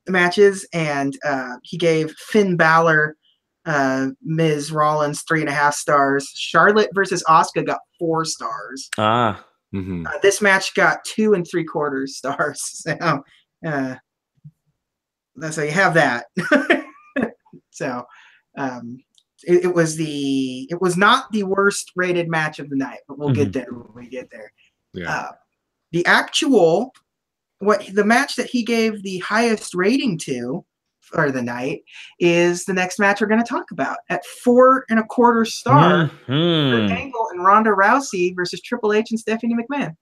matches, and he gave Finn Balor, Miz Rollins 3.5 stars. Charlotte versus Asuka got 4 stars. This match got 2 3/4 stars. So you have that. So it was not the worst rated match of the night, but we'll get there when we get there. Yeah. The match that he gave the highest rating to for the night is the next match we're going to talk about at 4.25 stars. Kurt Angle and Ronda Rousey versus Triple H and Stephanie McMahon.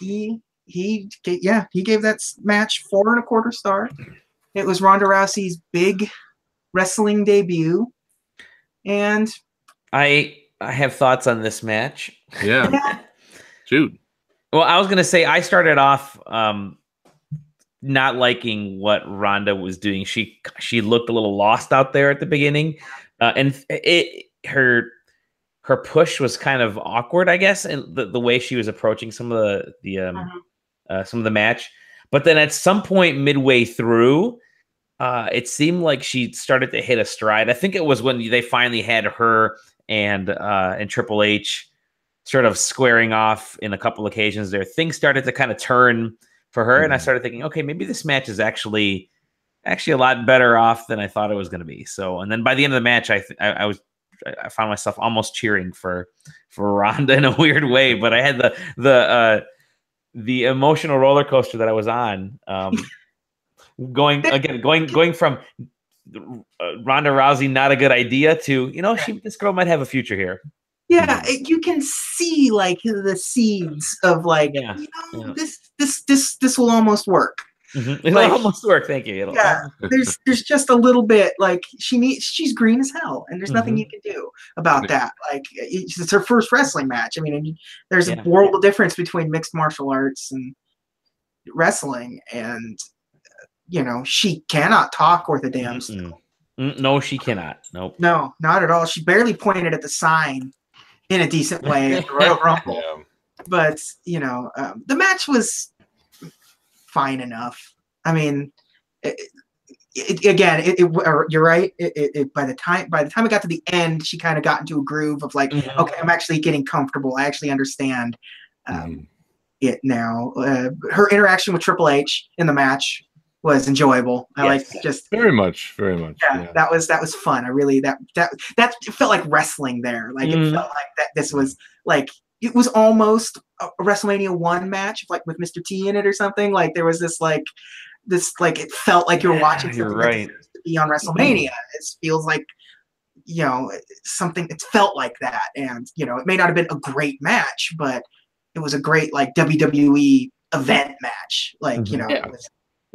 He gave that match 4.25 stars. It was Ronda Rousey's big wrestling debut, and I have thoughts on this match. Yeah. Shoot. Well, I was gonna say I started off not liking what Ronda was doing. She looked a little lost out there at the beginning, and her push was kind of awkward, I guess, and the way she was approaching some of the match. But then at some point midway through, it seemed like she started to hit a stride. I think it was when they finally had her and Triple H sort of squaring off in a couple occasions there. Things started to kind of turn for her, and I started thinking, okay, maybe this match is actually a lot better off than I thought it was going to be. So, and then by the end of the match, I found myself almost cheering for Ronda in a weird way, but I had the emotional roller coaster that I was on. Going from Ronda Rousey, not a good idea, to this girl might have a future here. Yeah, you can see like the seeds of like this will almost work. It'll almost work. Thank you. There's just a little bit like she's green as hell, and there's nothing you can do about that. Like it's her first wrestling match. I mean, there's a world of difference between mixed martial arts and wrestling, and she cannot talk worth a damn. No, she cannot. Nope. No, not at all. She barely pointed at the sign in a decent way at the Royal Rumble. But the match was fine enough. I mean, you're right. By the time it got to the end, she kind of got into a groove of like, okay, I'm actually getting comfortable. I actually understand it now. Her interaction with Triple H in the match was enjoyable. I like just very much. Yeah, that was fun. I really that it felt like wrestling there. Like it felt like that. This was like it was almost a WrestleMania 1 match, like with Mr. T in it or something. Like there was this it felt like you're watching something right. to be on WrestleMania. It feels like something. It felt like that, and it may not have been a great match, but it was a great like WWE event match. Like it was,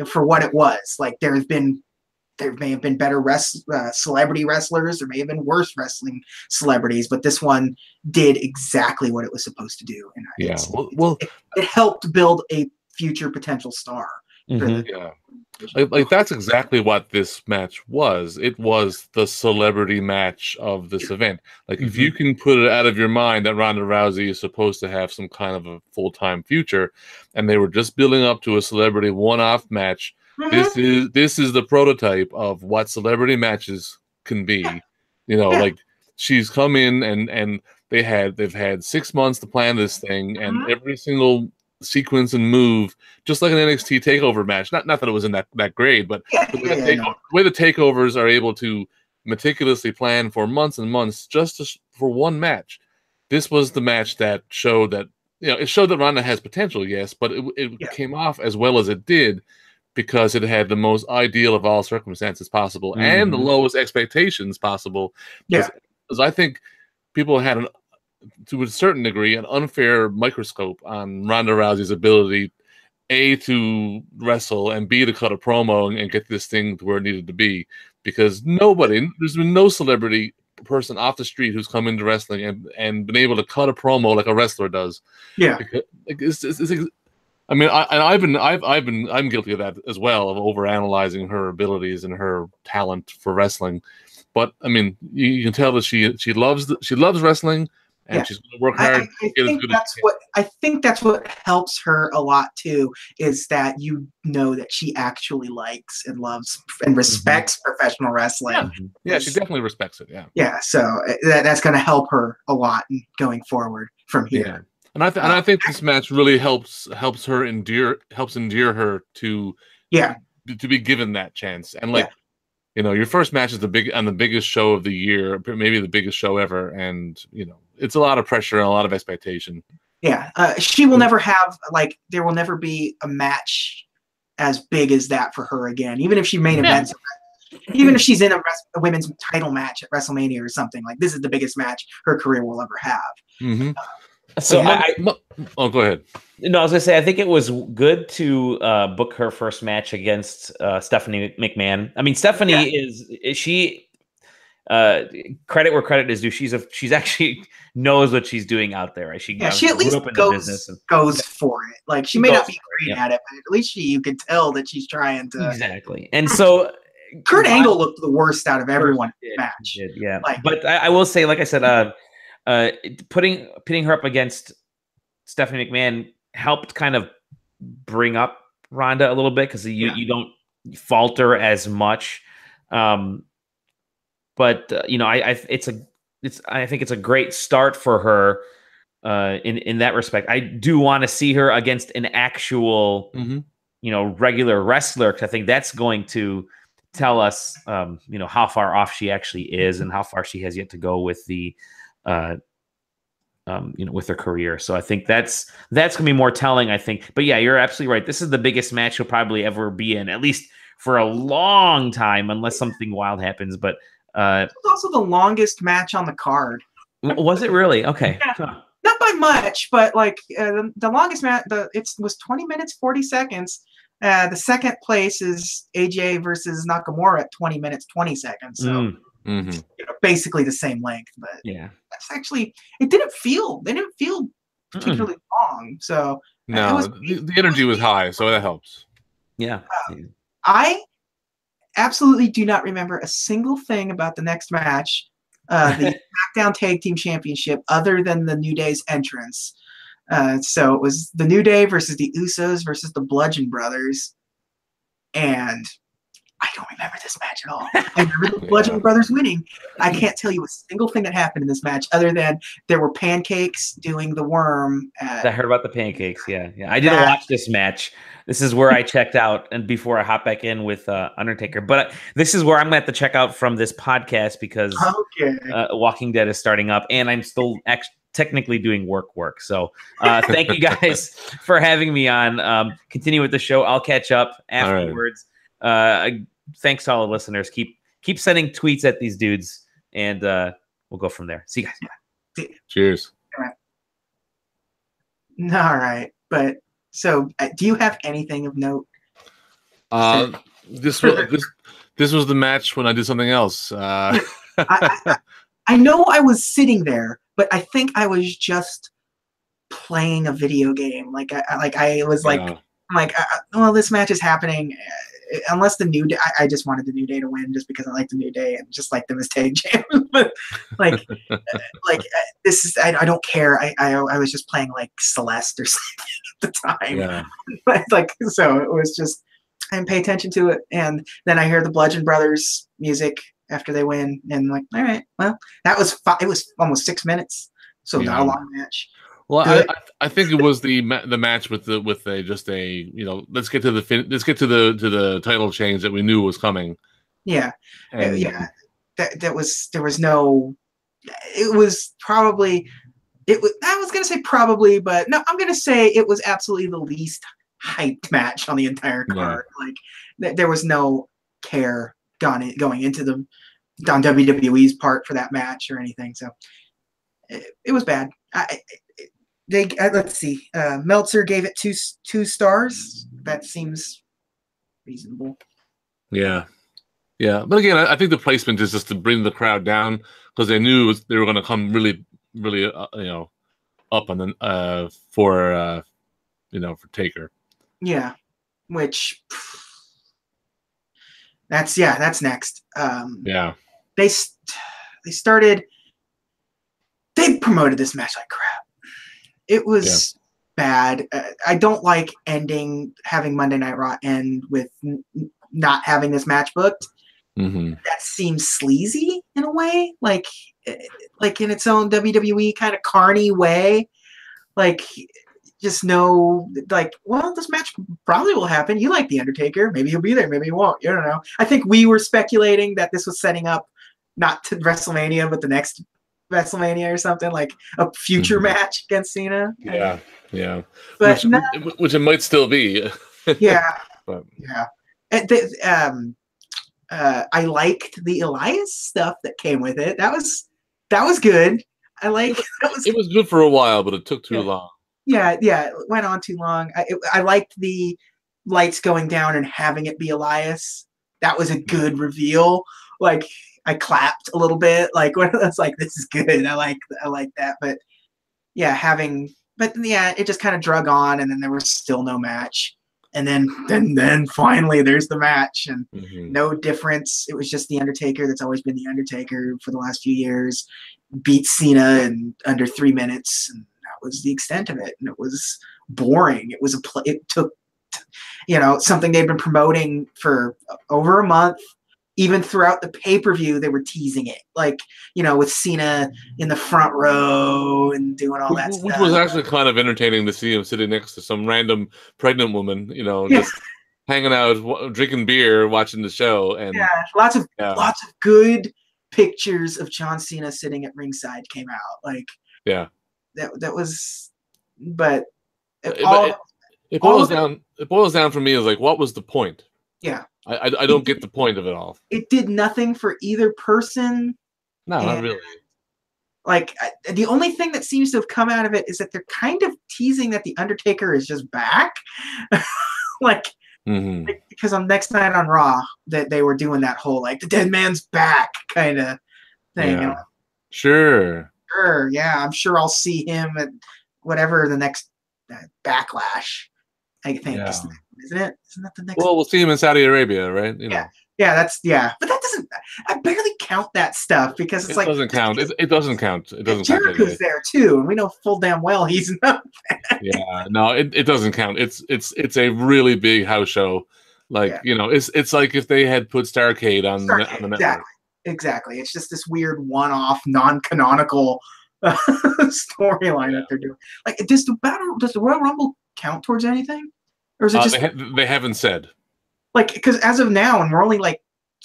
for what it was. Like there may have been better celebrity wrestlers. There may have been worse wrestling celebrities, but this one did exactly what it was supposed to do. And it helped build a future potential star. Like that's exactly what this match was. It was the celebrity match of this event. Like if you can put it out of your mind that Ronda Rousey is supposed to have some kind of a full-time future, and they were just building up to a celebrity one-off match, this is the prototype of what celebrity matches can be. Like she's come in and they've had 6 months to plan this thing, and every single sequence and move, just like an NXT takeover match. Not that it wasn't that great, but the way the takeovers are able to meticulously planned for months and months for one match. This was the match that showed that, it showed that Ronda has potential, yes, but it came off as well as it did because it had the most ideal of all circumstances possible and the lowest expectations possible. Yeah. Because I think people had, to a certain degree, an unfair microscope on Ronda Rousey's ability, A, to wrestle, and B, to cut a promo and get this thing to where it needed to be. Because there's been no celebrity person off the street who's come into wrestling and been able to cut a promo like a wrestler does. Yeah. I mean, I'm guilty of that as well, of overanalyzing her abilities and her talent for wrestling. But I mean, you can tell that she loves wrestling, and she's going to work hard. I think that's what helps her a lot too, is that that she actually likes and loves and respects professional wrestling. Yeah, she definitely respects it. Yeah. Yeah, so that's going to help her a lot going forward from here. Yeah. And I think this match really helps her endear her to be given that chance. And your first match is the biggest show of the year, maybe the biggest show ever, and it's a lot of pressure and a lot of expectation. Yeah, she will never have there will never be a match as big as that for her again. Even if she main events, even if she's in a women's title match at WrestleMania or something, this is the biggest match her career will ever have. So go ahead. No, I was gonna say I think it was good to book her first match against Stephanie McMahon. I mean, Stephanie is she credit where credit is due. She's actually knows what she's doing out there. Right? She at least goes for it. She may not be great at it, but at least you could tell that she's trying to. Exactly. And so Kurt Angle looked the worst out of everyone in the match. Yeah. But I will say, like I said, pitting her up against Stephanie McMahon helped kind of bring up Ronda a little bit because you don't falter as much. I think it's a great start for her in that respect. I do want to see her against an actual regular wrestler, because I think that's going to tell us how far off she actually is and how far she has yet to go with the with her career. So I think that's gonna be more telling, I think. But yeah, you're absolutely right. This is the biggest match she'll probably ever be in, at least for a long time, unless something wild happens. But it's also the longest match on the card. Was it really? Okay. Yeah. Huh. Not by much, but the longest match, it was 20 minutes, 40 seconds. The second place is AJ versus Nakamura at 20 minutes, 20 seconds. So basically the same length, but that's actually, they didn't feel particularly long. So no, the energy was high, so that helps. Yeah. I absolutely do not remember a single thing about the next match, the SmackDown Tag Team Championship, other than the New Day's entrance. So it was the New Day versus the Usos versus the Bludgeon Brothers, and I don't remember this match at all. I remember the Bludgeon Brothers winning. I can't tell you a single thing that happened in this match other than there were pancakes doing the worm. I heard about the pancakes. Yeah. I didn't watch this match. This is where I checked out, and before I hop back in with Undertaker. But this is where I'm going to have to check out from this podcast because Walking Dead is starting up, and I'm still technically doing work. So thank you guys for having me on. Continue with the show. I'll catch up afterwards. Thanks to all the listeners. Keep sending tweets at these dudes, and we'll go from there. See you guys. Cheers. All right. But so, do you have anything of note? This was the match when I did something else. I know I was sitting there, but I think I was just playing a video game. Well, this match is happening. Unless the New Day, I just wanted the New Day to win just because I like the New Day and just like them as tag champions. But this is, I don't care. I was just playing Celeste or something at the time. Yeah. So it was just, I didn't pay attention to it. And then I hear the Bludgeon Brothers music after they win, and all right, well, it was almost 6 minutes, so not a long match. Well, I think it was the match with let's get to the title change that we knew was coming. Yeah, yeah. there was no. It was probably. I was gonna say probably, but no, I'm gonna say it was absolutely the least hyped match on the entire card. Like there was no care going into them on WWE's part for that match or anything. So it was bad. Let's see. Meltzer gave it two stars. That seems reasonable. Yeah. Yeah. But again, I think the placement is just to bring the crowd down because they knew they were going to come really, really, up on the for Taker. Yeah. Which that's next. Yeah. They started. They promoted this match like crap. It was bad. I don't like having Monday Night Raw end with not having this match booked. Mm-hmm. That seems sleazy in a way, like in its own WWE kind of carny way. Like, just know, like, well, this match probably will happen. You like The Undertaker. Maybe he'll be there. Maybe he won't. You don't know. I think we were speculating that this was setting up not to WrestleMania, but the next WrestleMania or something, like a future match against Cena. Yeah. But which it might still be. Yeah. But. Yeah. I liked the Elias stuff that came with it. That was good. It was good for a while, but it took too long. Yeah, it went on too long. I liked the lights going down and having it be Elias. That was a good reveal. Like, I clapped a little bit. Like, when I was like, this is good. I like that. But it just kind of drug on, and then there was still no match. And then finally there's the match, and no difference. It was just The Undertaker that's always been The Undertaker for the last few years. Beat Cena in under 3 minutes, and that was the extent of it. And it was boring. It took something they'd been promoting for over a month. Even throughout the pay-per-view, they were teasing it, like, with Cena in the front row and doing all that stuff. Which was actually kind of entertaining to see him sitting next to some random pregnant woman, just hanging out, drinking beer, watching the show. And lots of good pictures of John Cena sitting at ringside came out. Like, that was, but it boils down for me is like, what was the point? Yeah. I don't get the point of it all. It did nothing for either person. No, not really. Like, the only thing that seems to have come out of it is that they're kind of teasing that The Undertaker is just back. Because on next night on Raw, that they were doing that whole, like, the dead man's back kind of thing. Yeah. Sure. Yeah, I'm sure I'll see him at whatever the next Backlash, I think. Yeah. Isn't it? Isn't that the next? Well, we'll see him in Saudi Arabia, right? Yeah, but that doesn't. I barely count that stuff because it doesn't count. It doesn't count. It doesn't count. Jericho's there too, and we know full damn well he's not. Yeah, no, it doesn't count. It's a really big house show. Like, it's like if they had put Starrcade on the network. Exactly. It's just this weird one-off, non-canonical storyline that they're doing. Like, does the Royal Rumble count towards anything? Or is it just they haven't said, like, because as of now, and we're only like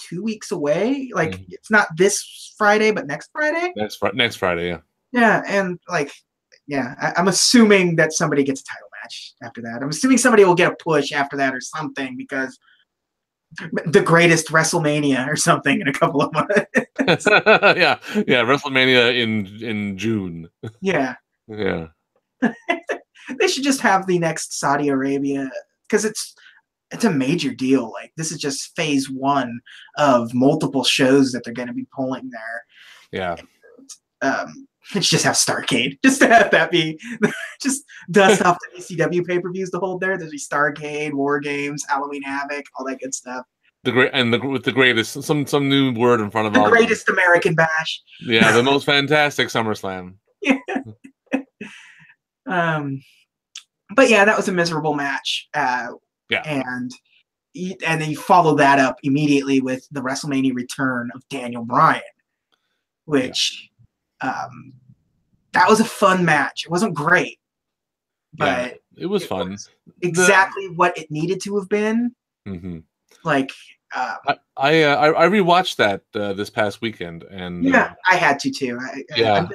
2 weeks away. Like, it's not this Friday, but next Friday. Next Friday, yeah. Yeah, and I'm assuming that somebody gets a title match after that. I'm assuming somebody will get a push after that or something, because the greatest WrestleMania or something in a couple of months. yeah, WrestleMania in June. Yeah. They should just have the next Saudi Arabia, because it's a major deal. Like, this is just phase 1 of multiple shows that they're going to be pulling there. Yeah. Let's just have Starrcade, just to have that be, just dust off the ECW pay-per-views to hold there. There's be Starrcade, War Games, Halloween Havoc, all that good stuff. With the greatest, some new word in front of the greatest American Bash. Yeah, the most fantastic SummerSlam. Yeah. But yeah, that was a miserable match. And then you follow that up immediately with the WrestleMania return of Daniel Bryan, which that was a fun match. It wasn't great, but it was fun. Exactly what it needed to have been. Mm-hmm. Like, I rewatched that this past weekend, and yeah, I had to too. yeah,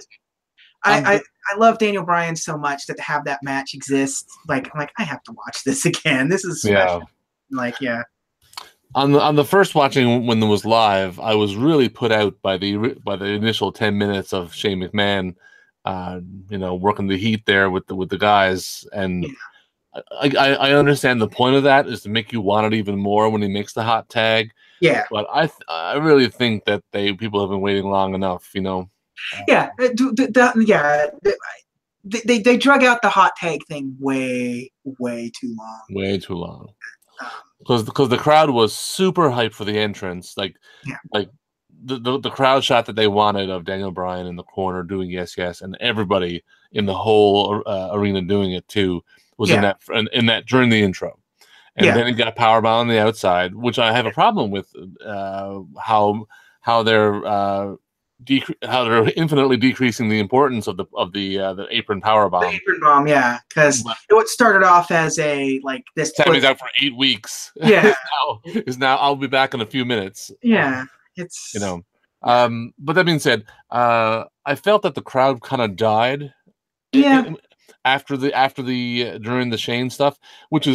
I love Daniel Bryan so much that to have that match exist, like I'm like I have to watch this again. This is special. yeah. Like yeah. On the first watching when it was live, I was really put out by the initial 10 minutes of Shane McMahon, working the heat there with the guys, and I understand the point of that is to make you want it even more when he makes the hot tag. Yeah, but I really think that people have been waiting long enough, yeah, they drug out the hot tag thing way too long. Way too long. Because the crowd was super hyped for the entrance, like the crowd shot that they wanted of Daniel Bryan in the corner doing yes, and everybody in the whole arena doing it too was in that during the intro, and then he got powerbomb on the outside, which I have a problem with how they're infinitely decreasing the importance of the apron powerbomb. The apron bomb, yeah, because it started off as a this. Sammy's out for 8 weeks. Yeah, is now I'll be back in a few minutes. Yeah, it's But that being said, I felt that the crowd kind of died. Yeah. After the during the Shane stuff, which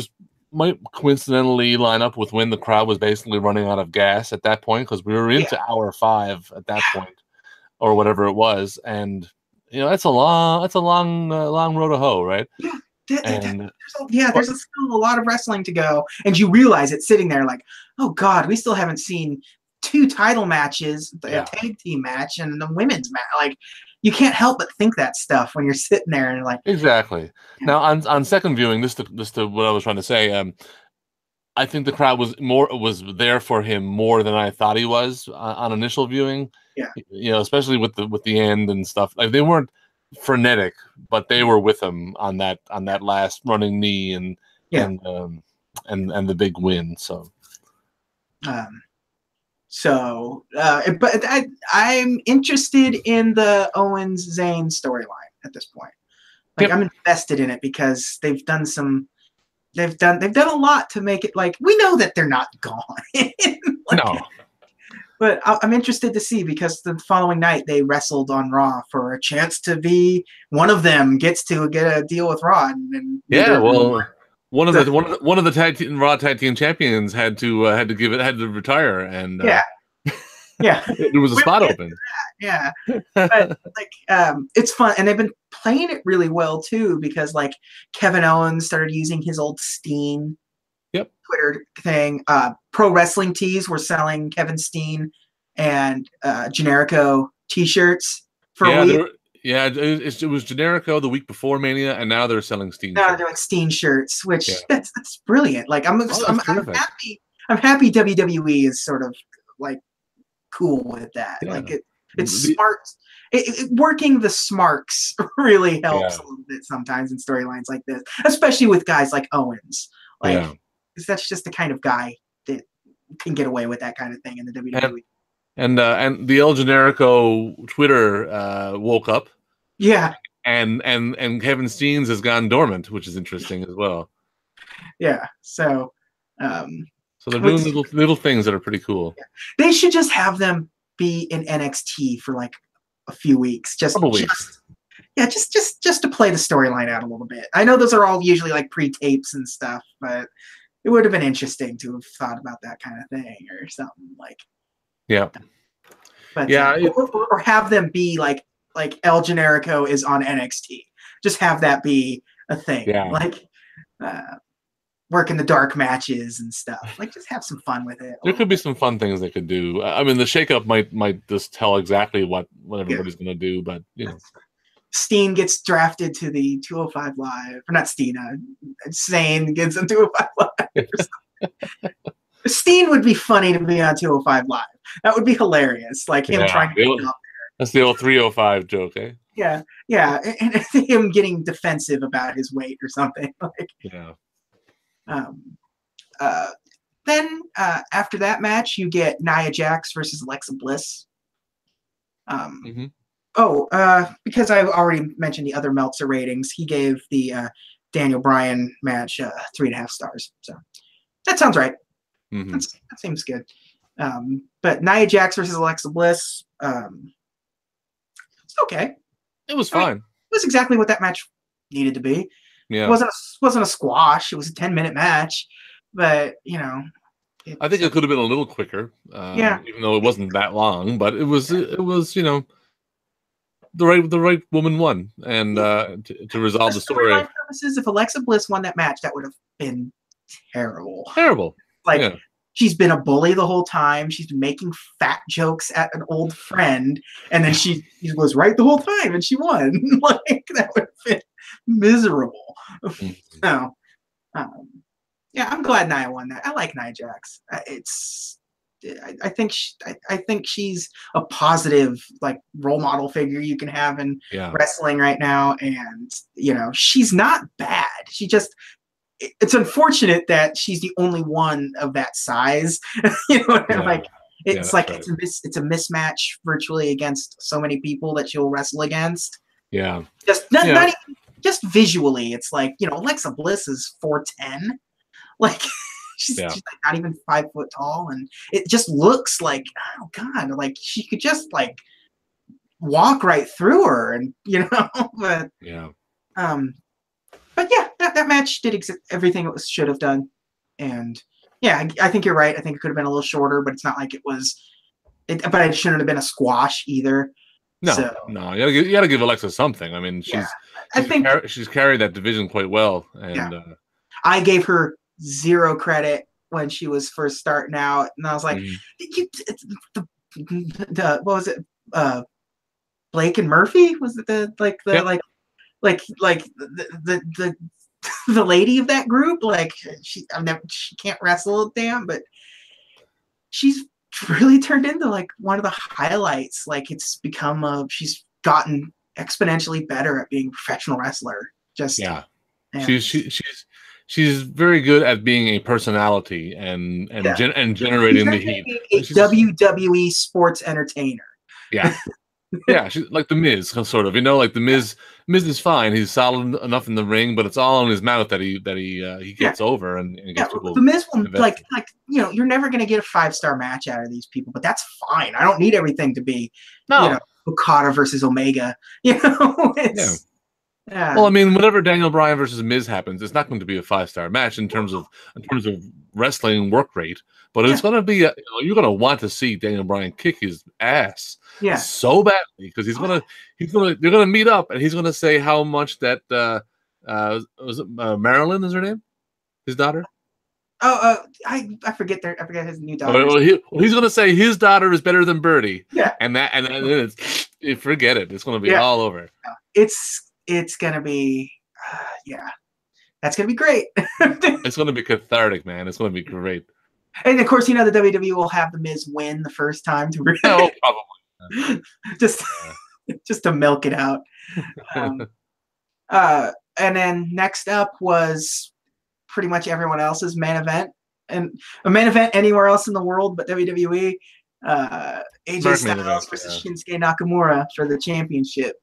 might coincidentally line up with when the crowd was basically running out of gas at that point, because we were into hour 5 at that point, or whatever it was, and that's a long road to hoe, right? There's still a lot of wrestling to go, and you realize it sitting there like, oh god, we still haven't seen 2 title matches, a tag team match and the women's match. Like, you can't help but think that stuff when you're sitting there and like exactly. Now on second viewing, this to what I was trying to say, I think the crowd was there for him more than I thought he was on initial viewing. Yeah, especially with the end and stuff. Like, they weren't frenetic, but they were with him on that last running knee and the big win. So, but I'm interested in the Owens Zayn storyline at this point. Like, I'm invested in it because they've done a lot to make it like we know that they're not gone. No. But I'm interested to see, because the following night they wrestled on Raw for a chance to be one of them gets to get a deal with Raw. And one of the Raw tag team champions had to retire, and there was a spot open. Yeah, but it's fun, and they've been playing it really well too, because Kevin Owens started using his old Steen Twitter thing. Pro Wrestling Tees were selling Kevin Steen and Generico t-shirts for a week. It was Generico the week before Mania, and now they're selling Steen. Now they're doing Steen shirts, which that's brilliant. Like, I'm happy. I'm happy WWE is sort of cool with that. Yeah. It's smart. Working the smarks really helps a little bit sometimes in storylines like this, especially with guys like Owens. Because that's just the kind of guy that can get away with that kind of thing in the WWE. And the El Generico Twitter woke up. Yeah. And Kevin Steen's has gone dormant, which is interesting as well. Yeah. So they're doing little things that are pretty cool. Yeah. They should just have them be in NXT for a few weeks. Just to play the storyline out a little bit. I know those are all usually pre-tapes and stuff, but it would have been interesting to have thought about that kind of thing or something or have them be like El Generico is on NXT. Just have that be a thing. Working the dark matches and stuff. Just have some fun with it. There could be some fun things they could do. I mean, the shakeup might just tell exactly what everybody's going to do, but Steen gets drafted to the 205 Live, or not Steen. Zayn gets on 205 Live. Steen would be funny to be on 205 Live. That would be hilarious. Him trying to get out there. That's the old 305 joke, eh? Yeah, and him getting defensive about his weight or something. Then after that match, you get Nia Jax versus Alexa Bliss. Because I already mentioned the other Meltzer ratings, he gave the Daniel Bryan match 3.5 stars. So that sounds right. Mm-hmm. That seems good. But Nia Jax versus Alexa Bliss, it's okay. It was fine. It was exactly what that match needed to be. Yeah. It wasn't a squash. It was a 10-minute match, but I think it could have been a little quicker. Even though it wasn't that long, but it was the right woman won, and to resolve the story. For purposes, if Alexa Bliss won that match, that would have been terrible. Terrible. Like she's been a bully the whole time. She's been making fat jokes at an old friend, and then she was right the whole time, and she won. Like that would have been miserable. So, I'm glad Nia won that. I like Nia Jax. I think she's a positive like role model figure you can have in wrestling right now, and she's not bad. She just it's unfortunate that she's the only one of that size. It's a mismatch virtually against so many people that she'll wrestle against. Yeah, not even just visually. It's like Alexa Bliss is 4'10", like. She's like not even 5 foot tall, and it just looks like, oh god, like she could just like walk right through her, and but that match did everything it should have done, and I think you're right. I think it could have been a little shorter, but it's not like it was. But it shouldn't have been a squash either. No, you gotta give Alexa something. I mean, she's carried that division quite well, and I gave her zero credit when she was first starting out, and I was like, what was it? Blake and Murphy? Was it the lady of that group? Like she can't wrestle, damn, but she's really turned into like one of the highlights. Like it's become she's gotten exponentially better at being a professional wrestler. She's very good at being a personality and generating the heat. A WWE sports entertainer. Yeah. Yeah, she's like the Miz, sort of. Like the Miz. Miz is fine. He's solid enough in the ring, but it's all in his mouth that he gets over and gets people. The Miz will you're never gonna get a 5-star match out of these people, but that's fine. I don't need everything to be Okada versus Omega. Well, I mean, whenever Daniel Bryan versus Miz happens, it's not going to be a 5-star match in terms of wrestling work rate, but it's going to be you're going to want to see Daniel Bryan kick his ass so badly, because they're going to meet up, and he's going to say how much that was it Marilyn is her name, his daughter. I forget his new daughter. Well, he's going to say his daughter is better than Birdie. And then forget it. It's going to be all over. It's gonna be, that's gonna be great. It's gonna be cathartic, man. It's gonna be great. And of course, the WWE will have the Miz win the first time to really probably just to milk it out. And then next up was pretty much everyone else's main event, and a main event anywhere else in the world but WWE. AJ Styles versus Shinsuke Nakamura for the championship.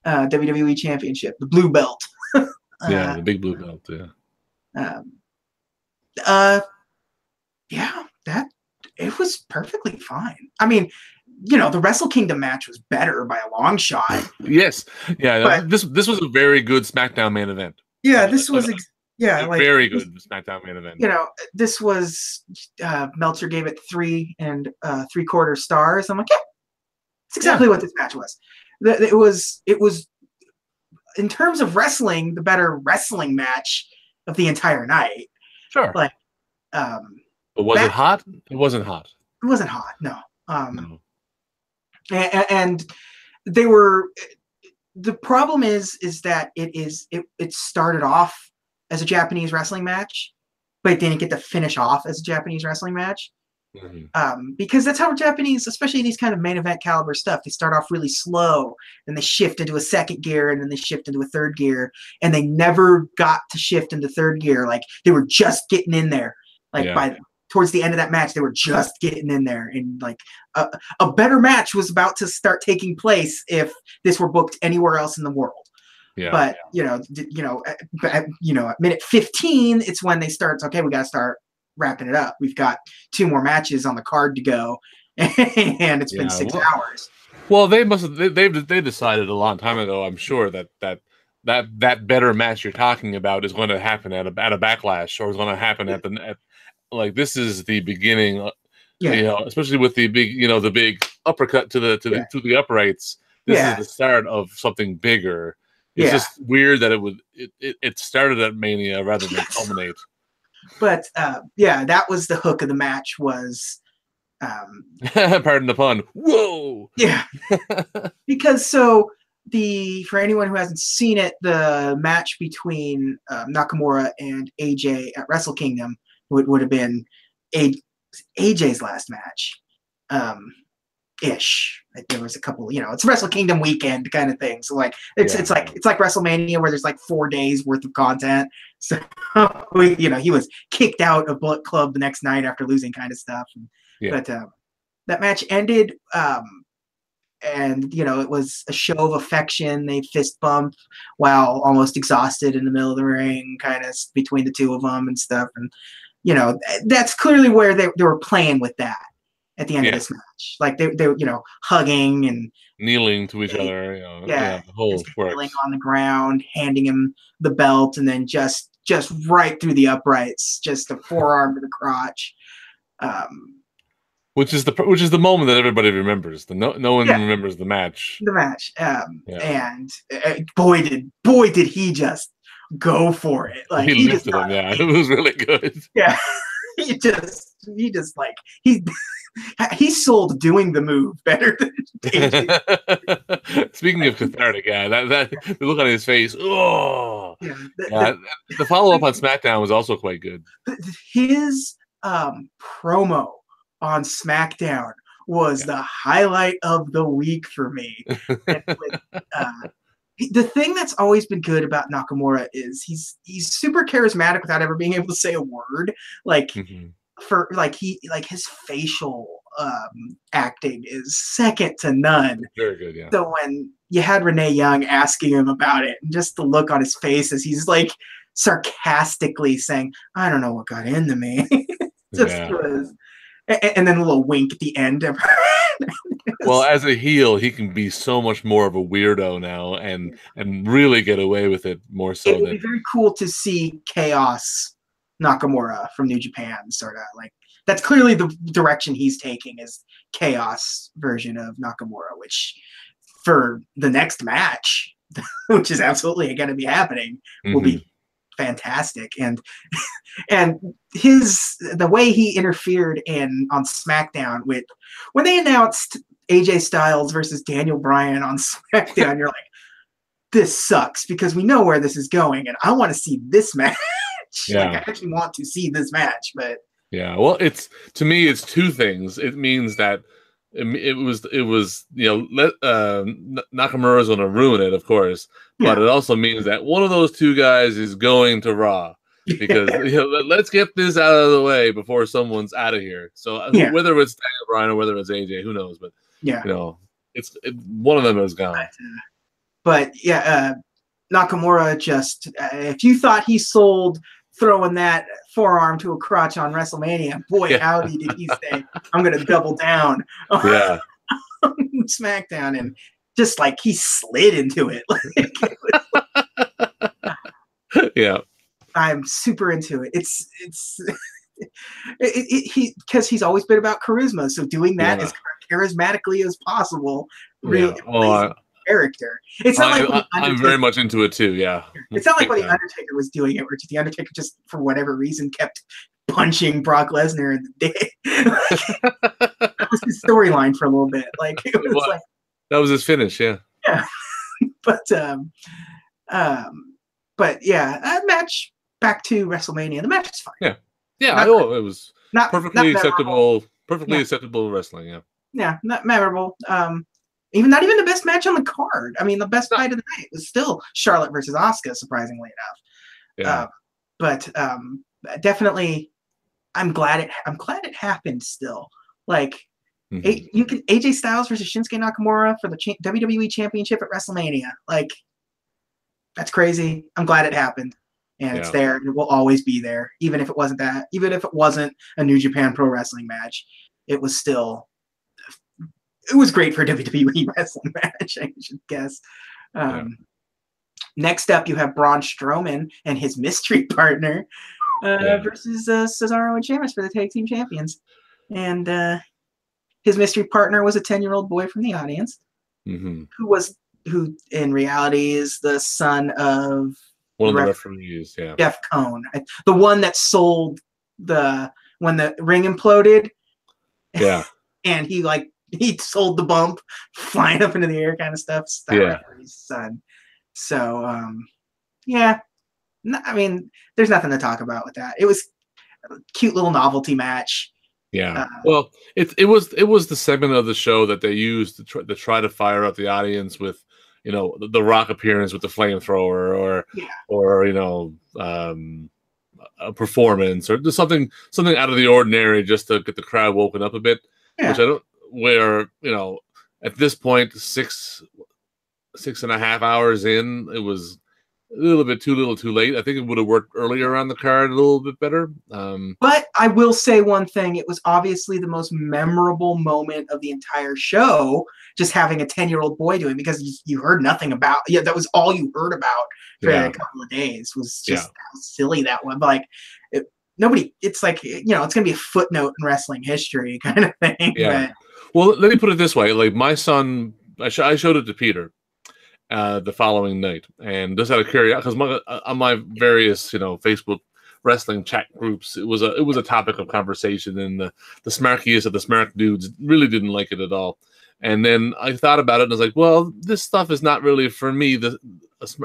WWE Championship, the blue belt. The big blue belt. That it was perfectly fine. I mean, the Wrestle Kingdom match was better by a long shot. Yes, but this was a very good SmackDown main event. Yeah, this was very good SmackDown main event. This was Meltzer gave it 3 3/4 stars. I'm like, it's exactly what this match was. It was in terms of wrestling the better wrestling match of the entire night. Sure. But was it hot? It wasn't hot. It wasn't hot. No. And they were. The problem is that it started off as a Japanese wrestling match, but it didn't get to finish off as a Japanese wrestling match. Because that's how Japanese, especially these kind of main event caliber stuff, they start off really slow, then they shift into a second gear, and then they shift into a third gear, and they never got to shift into third gear. Like they were just getting in there. Towards the end of that match, they were just getting in there, and like a better match was about to start taking place if this were booked anywhere else in the world. But at minute 15, it's when they start. Okay, we got to start wrapping it up. We've got 2 more matches on the card to go, and it's been 6 hours. Well, they decided a long time ago, I'm sure, that better match you're talking about is going to happen at a Backlash, or is going to happen like this is the beginning. Especially with the big, the big uppercut to the uprights. This is the start of something bigger. It's just weird that it started at Mania rather than culminate. But that was the hook of the match. Was pardon the pun. Whoa. Yeah. Because for anyone who hasn't seen it, the match between Nakamura and AJ at Wrestle Kingdom would have been AJ's last match. Ish. Like, there was a couple, it's Wrestle Kingdom weekend kind of thing. So like it's like WrestleMania where there's like 4 days worth of content. So he was kicked out of Bullet Club the next night after losing kind of stuff. But that match ended and it was a show of affection. They fist bump while almost exhausted in the middle of the ring, kind of between the two of them and stuff. And that's clearly where they were playing with that at the end of this match. Like they hugging and kneeling to each other. The whole kneeling on the ground, handing him the belt, and then just right through the uprights, just a forearm to the crotch. Which is the moment that everybody remembers. No one remembers the match. The match, and boy did he just go for it! Like he lifted him. Yeah, it was really good. Yeah, he just like he sold doing the move better than AJ. Speaking of cathartic, that the look on his face. Oh, the follow up on SmackDown was also quite good. His promo on SmackDown was the highlight of the week for me. The thing that's always been good about Nakamura is he's super charismatic without ever being able to say a word. Like his facial acting is second to none. Very good, yeah. So when you had Renee Young asking him about it, and just the look on his face as he's like sarcastically saying, "I don't know what got into me," was. And then a little wink at the end. Well, as a heel, he can be so much more of a weirdo now, and really get away with it more so. It would be very cool to see Chaos Nakamura from New Japan, sort of like that's clearly the direction he's taking is Chaos version of Nakamura, which for the next match, which is absolutely going to be happening, will be fantastic. And the way he interfered on SmackDown when they announced AJ Styles versus Daniel Bryan on SmackDown, you're like, this sucks because we know where this is going, and I want to see this match. Like, I actually want to see this match, but well, to me it's two things. It means that it was Nakamura's going to ruin it, of course, but it also means that one of those two guys is going to Raw because let's get this out of the way before someone's out of here. So whether it's Daniel Bryan or whether it's AJ, who knows? But it's one of them is gone. But Nakamura just if you thought he sold throwing that forearm to a crotch on WrestleMania, boy, howdy did he say, I'm going to double down on SmackDown. And just like he slid into it. I'm super into it. It's because he's always been about charisma. So doing that as charismatically as possible really character. It's not like I'm very much into it too. Yeah, it's not like when the Undertaker was doing it, where the Undertaker just for whatever reason kept punching Brock Lesnar in the day. That was his storyline for a little bit. Like it was like that was his finish. Yeah. But that match back to WrestleMania. The match is fine. It was perfectly acceptable. Perfectly acceptable wrestling. Not memorable. Not even the best match on the card. I mean, the best fight of the night was still Charlotte versus Asuka, surprisingly enough. But definitely, I'm glad it happened. Still, like AJ Styles versus Shinsuke Nakamura for the WWE Championship at WrestleMania. Like, that's crazy. I'm glad it happened. and it's there, and it will always be there, even if it wasn't that. Even if it wasn't a New Japan Pro Wrestling match, it was still. It was great for a WWE wrestling match, I should guess. Next up, you have Braun Strowman and his mystery partner versus Cesaro and Sheamus for the tag team champions. And his mystery partner was a 10-year-old boy from the audience, who in reality is the son of one of the referees, Jeff Cohn, the one that sold when the ring imploded. Yeah, and he sold the bump, flying up into the air, kind of stuff. Referee's son. So, I mean, there's nothing to talk about with that. It was a cute little novelty match. Yeah. Well, it was the segment of the show that they used to try to fire up the audience with, the Rock appearance with the flamethrower, or a performance, or just something out of the ordinary, just to get the crowd woken up a bit. Yeah. Which I don't. Where at this point, 6.5 hours in, it was a little bit too little too late. I think it would have worked earlier on the card a little bit better. But I will say one thing. It was obviously the most memorable moment of the entire show, just having a 10-year-old boy doing, because you heard nothing about. Yeah, that was all you heard about for a couple of days, was just how silly that one. But nobody, it's like, it's going to be a footnote in wrestling history kind of thing. Yeah. Well, let me put it this way. Like, my son, I showed it to Peter the following night, and just out of curiosity, because on my various Facebook wrestling chat groups, it was a topic of conversation, and the smarkiest of the smart dudes really didn't like it at all. And then I thought about it, and I was like, well, this stuff is not really for me,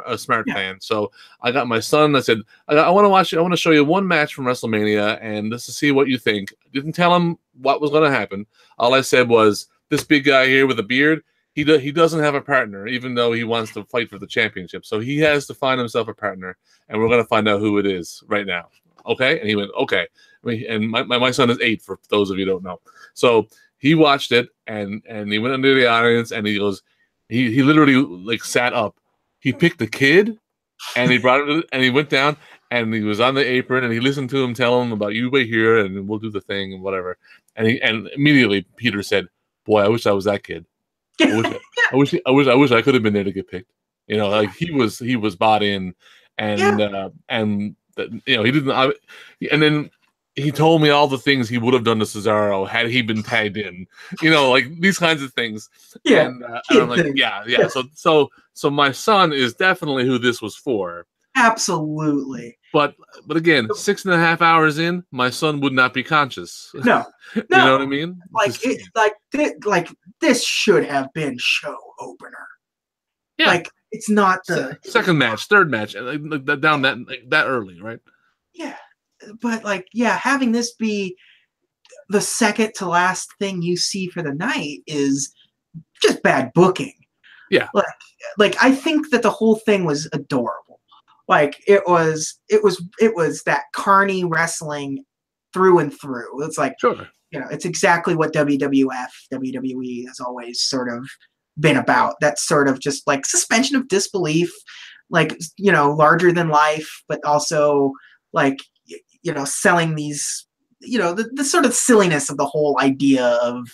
a smart fan. So I got my son, and I said, I want to watch it. I want to show you one match from WrestleMania, and just to see what you think. Didn't tell him what was going to happen. All I said was, this big guy here with a beard, he doesn't have a partner, even though he wants to fight for the championship. So he has to find himself a partner, and we're going to find out who it is right now. Okay? And he went, okay. And my son is 8, for those of you who don't know. So he watched it, and he went into the audience, and he goes, he literally sat up. He picked the kid, and he brought him, and he went down, and he was on the apron, and he listened to him tell him about, you wait here, and we'll do the thing and whatever. And immediately Peter said, "Boy, I wish I was that kid. I wish I could have been there to get picked." He was bought in, and he didn't. And then he told me all the things he would have done to Cesaro had he been tagged in. These kinds of things. Yeah, and I'm like, yeah. So my son is definitely who this was for. Absolutely. But again, 6.5 hours in, my son would not be conscious. No. You know what I mean? This should have been show opener. Yeah. It's not the second match, third match, down that early, right? Yeah. But having this be the second to last thing you see for the night is just bad booking. Yeah. I think that the whole thing was adorable. It was that carny wrestling through and through. It's sure. It's exactly what WWE has always sort of been about. That sort of just suspension of disbelief, larger than life, but also selling these, the sort of silliness of the whole idea of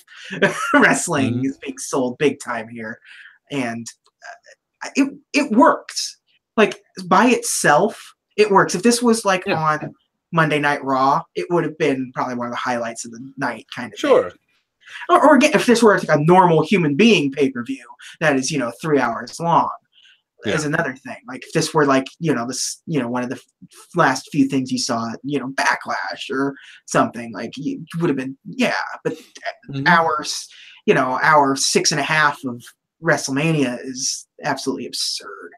wrestling is being sold big time here. And it works. By itself, it works. If this was on Monday Night Raw, it would have been probably one of the highlights of the night, kind of. Sure. Thing. Or again, if this were a normal human being pay-per-view that is 3 hours long, is another thing. If this were this one of the last few things you saw, Backlash or something, you would have been but hours, hour 6.5 of WrestleMania is absolutely absurd.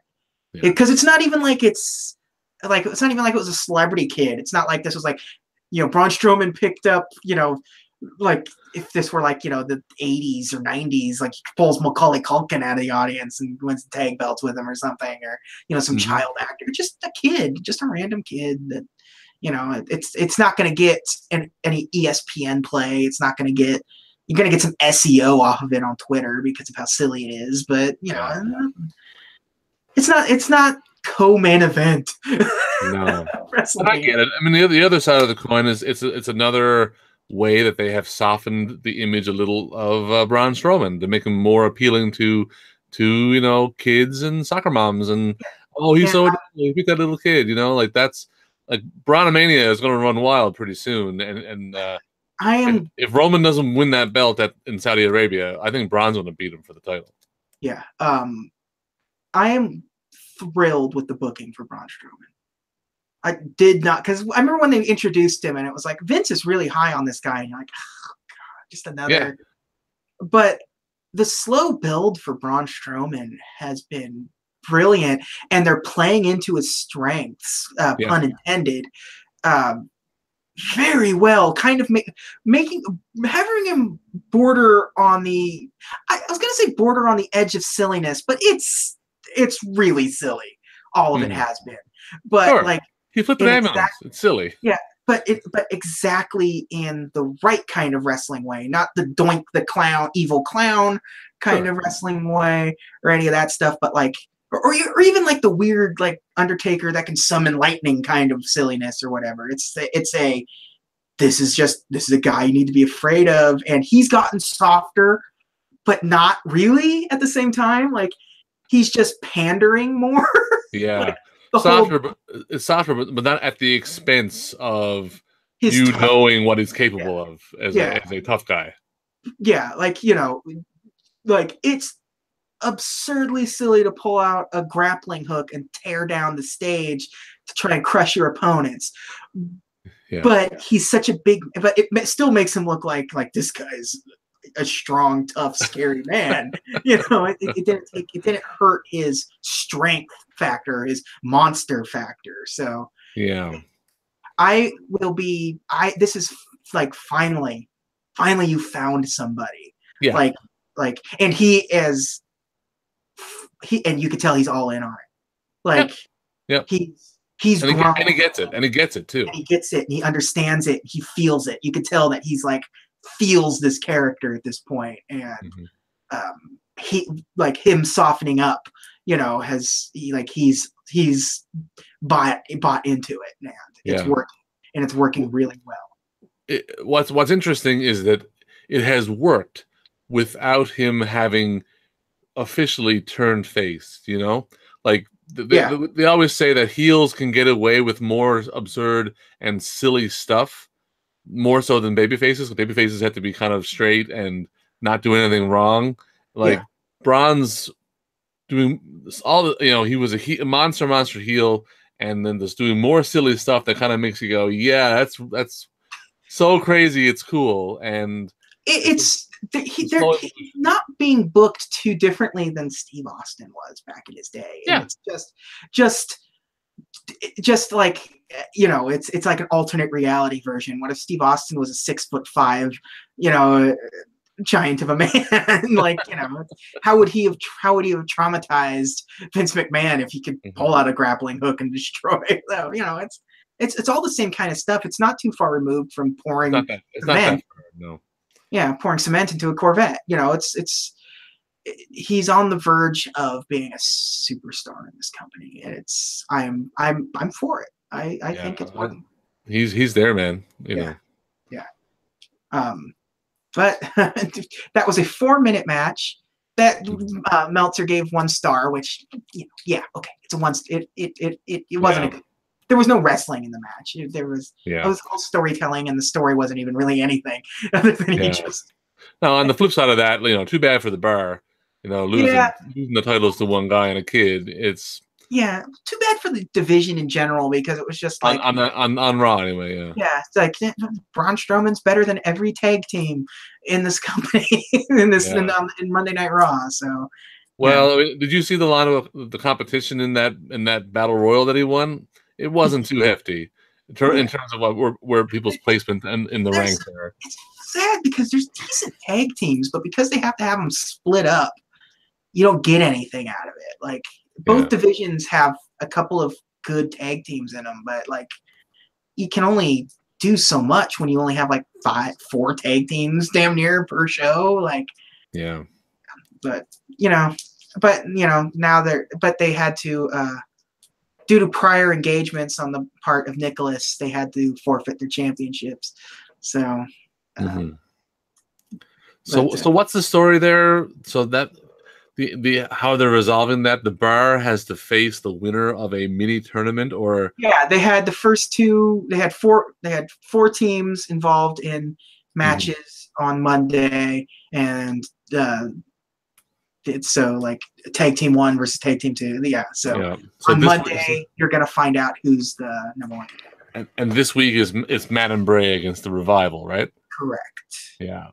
Because it's not even it's not even it was a celebrity kid. It's not like this was Braun Strowman picked up, if this were the 80s or 90s, he pulls Macaulay Culkin out of the audience and wins the tag belts with him or something, or some child actor, just a kid, just a random kid that it's not going to get any ESPN play. It's not going to get, you're going to get some SEO off of it on Twitter because of how silly it is, but it's not co-main event. No, but I get it. I mean, the other side of the coin is it's another way that they have softened the image a little of Braun Strowman to make him more appealing to kids and soccer moms, and he's so he's that little kid, like that's like Mania is going to run wild pretty soon, and if Roman doesn't win that belt in Saudi Arabia, I think Braun's going to beat him for the title. Yeah, I am thrilled with the booking for Braun Strowman. I did not, because I remember when they introduced him and it was like, Vince is really high on this guy, and you're like, oh god, just another. Yeah. But the slow build for Braun Strowman has been brilliant, and they're playing into his strengths, pun intended, very well. Kind of having him border on the. I was gonna say border on the edge of silliness, but it's really silly. All of it has been, but sure. He flipped an ambulance. It's silly. Yeah, but exactly in the right kind of wrestling way, not the doink the clown, evil clown kind of wrestling way or any of that stuff, but or even the weird Undertaker that can summon lightning kind of silliness or whatever. This is a guy you need to be afraid of, and he's gotten softer, but not really at the same time. He's just pandering more. Yeah. It's softer, but not at the expense of knowing what he's capable of as a tough guy. Yeah, it's absurdly silly to pull out a grappling hook and tear down the stage to try and crush your opponents. Yeah. But he's such a big, but it still makes him look like this guy's a strong, tough, scary man. It didn't hurt his strength factor, his monster factor. So yeah, this is finally you found somebody. Yeah. And and you can tell he's all in on it. He's and he gets it, and he gets it too. And he gets it, and he understands it, he feels it. You can tell that he's feels this character at this point, and he him softening up, he's bought into it, and it's working, and it's working really well. What's interesting is that it has worked without him having officially turned face. They always say that heels can get away with more absurd and silly stuff, more so than baby faces. Baby faces have to be kind of straight and not do anything wrong. Braun's doing all the, he was a monster heel, and then just doing more silly stuff that kind of makes you go, yeah, that's so crazy, it's cool. And they're not being booked too differently than Steve Austin was back in his day. Yeah. And it's just it's like an alternate reality version. What if Steve Austin was a 6'5", giant of a man? How would he have traumatized Vince McMahon if he could pull out a grappling hook and destroy it? It's all the same kind of stuff. It's not too far removed from pouring it's not that far, no. Yeah, pouring cement into a Corvette. He's on the verge of being a superstar in this company, and I'm for it. I think it's working. He's there, man. You know. Yeah. But that was a 4-minute match that Meltzer gave 1 star, which it's a 1. It wasn't a good. There was no wrestling in the match. There was it was all storytelling, and the story wasn't even really anything other than he just. Now, on the flip side of that, too bad for the Bar. Losing the titles to one guy and a kid. It's too bad for the division in general, because it was just on Raw anyway. Yeah, it's Braun Strowman's better than every tag team in this company in Monday Night Raw. So. Well, did you see the line of the competition in that battle royal that he won? It wasn't too hefty in terms of where people's placement in the ranks are. It's sad because there's decent tag teams, but because they have to have them split up, you don't get anything out of it. Both divisions have a couple of good tag teams in them, but you can only do so much when you only have 4 tag teams damn near per show. But now they had to. due to prior engagements on the part of Nicholas, they had to forfeit their championships. So, so what's the story there? So that the how they're resolving that, the Bar has to face the winner of a mini tournament, or they had the first two. They had four teams involved in matches on Monday, and it's so like tag team 1 versus tag team 2. So on Monday you're gonna find out who's the number 1. And this week it's Matt and Bray against the Revival, right? Correct. Yeah.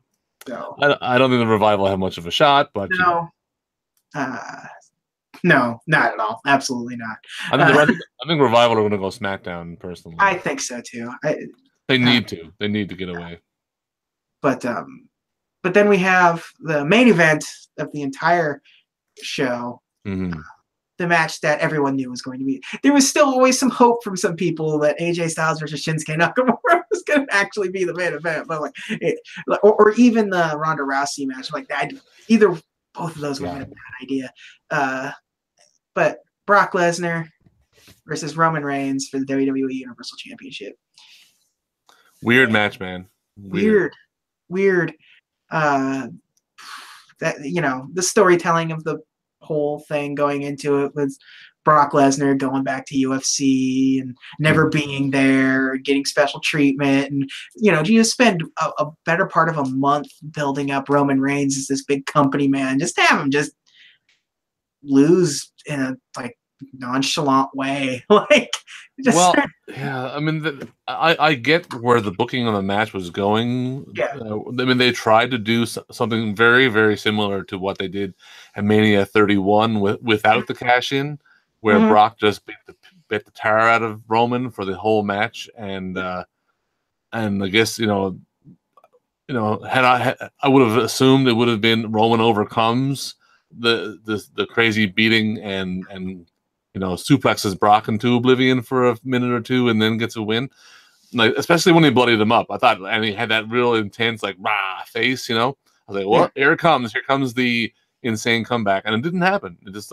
So I don't think the Revival have much of a shot, but no. No, not at all. Absolutely not. I think Revival are going to go SmackDown personally. I think so too. They need to. They need to get away. But then we have the main event of the entire show. The match that everyone knew was going to be. There was still always some hope from some people that AJ Styles versus Shinsuke Nakamura was going to actually be the main event, but or even the Ronda Rousey match. Like that, either both of those would have been a bad idea. But Brock Lesnar versus Roman Reigns for the WWE Universal Championship. Weird match, man. Weird. That the storytelling of the whole thing going into it was Brock Lesnar going back to UFC and never being there, getting special treatment, and you just spend a better part of a month building up Roman Reigns as this big company man, just to have him just lose in a nonchalant way. I mean, I get where the booking of the match was going. I mean, they tried to do something very, very similar to what they did at Mania 31 without the cash in, where Brock just bit the tar out of Roman for the whole match, and I guess I would have assumed it would have been Roman overcomes the crazy beating and suplexes Brock into oblivion for a minute or two and then gets a win. Like, especially when he bloodied him up. I thought, and he had that real intense rah face, I was like, well, here it comes. Here comes the insane comeback. And it didn't happen. It just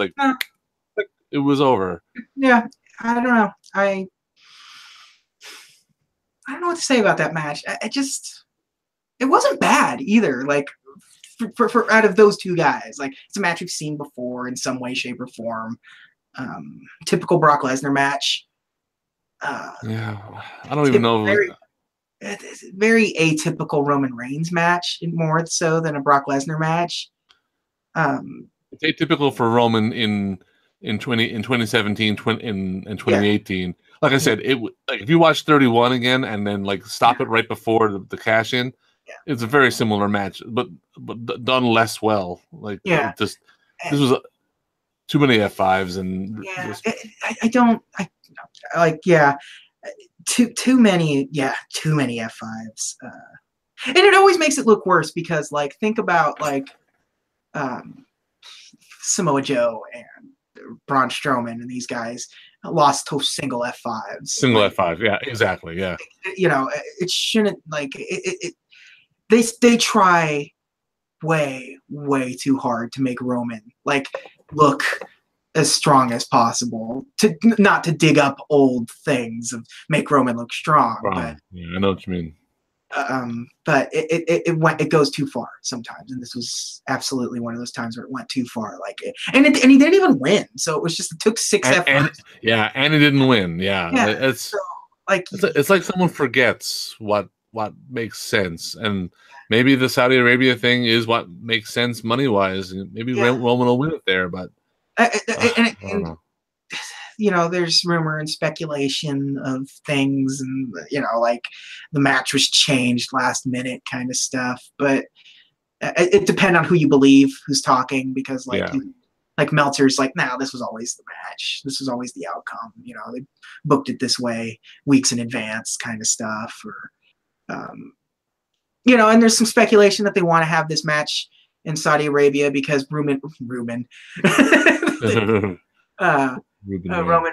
it was over. Yeah. I don't know. I don't know what to say about that match. It wasn't bad either. For out of those two guys, it's a match we've seen before in some way, shape, or form. Typical Brock Lesnar match. I don't even know. It's very atypical Roman Reigns match, more so than a Brock Lesnar match. It's atypical for Roman in 2017 and 2018. Like I said, if you watch 31 again and then stop it right before the cash in, it's a very similar match, but done less well. This was too many F5s and too many F5s. And it always makes it look worse because think about Samoa Joe and Braun Strowman and these guys lost to single F5s. Single F5, yeah, exactly, yeah. It shouldn't they try way too hard to make Roman look as strong as possible, to not to dig up old things of make Roman look strong. But I know what you mean. But it goes too far sometimes, and this was absolutely one of those times where it went too far. And he didn't even win, so it took 6 F5s. And he didn't win. It's like someone forgets what makes sense, and maybe the Saudi Arabia thing is what makes sense money wise. Maybe Roman will win it there, but I don't know. There's rumor and speculation of things, and the match was changed last minute kind of stuff. But it depends on who you believe, who's talking, because Meltzer's nah, this was always the match. This was always the outcome. They booked it this way weeks in advance, kind of stuff. Or and there's some speculation that they want to have this match in Saudi Arabia because Roman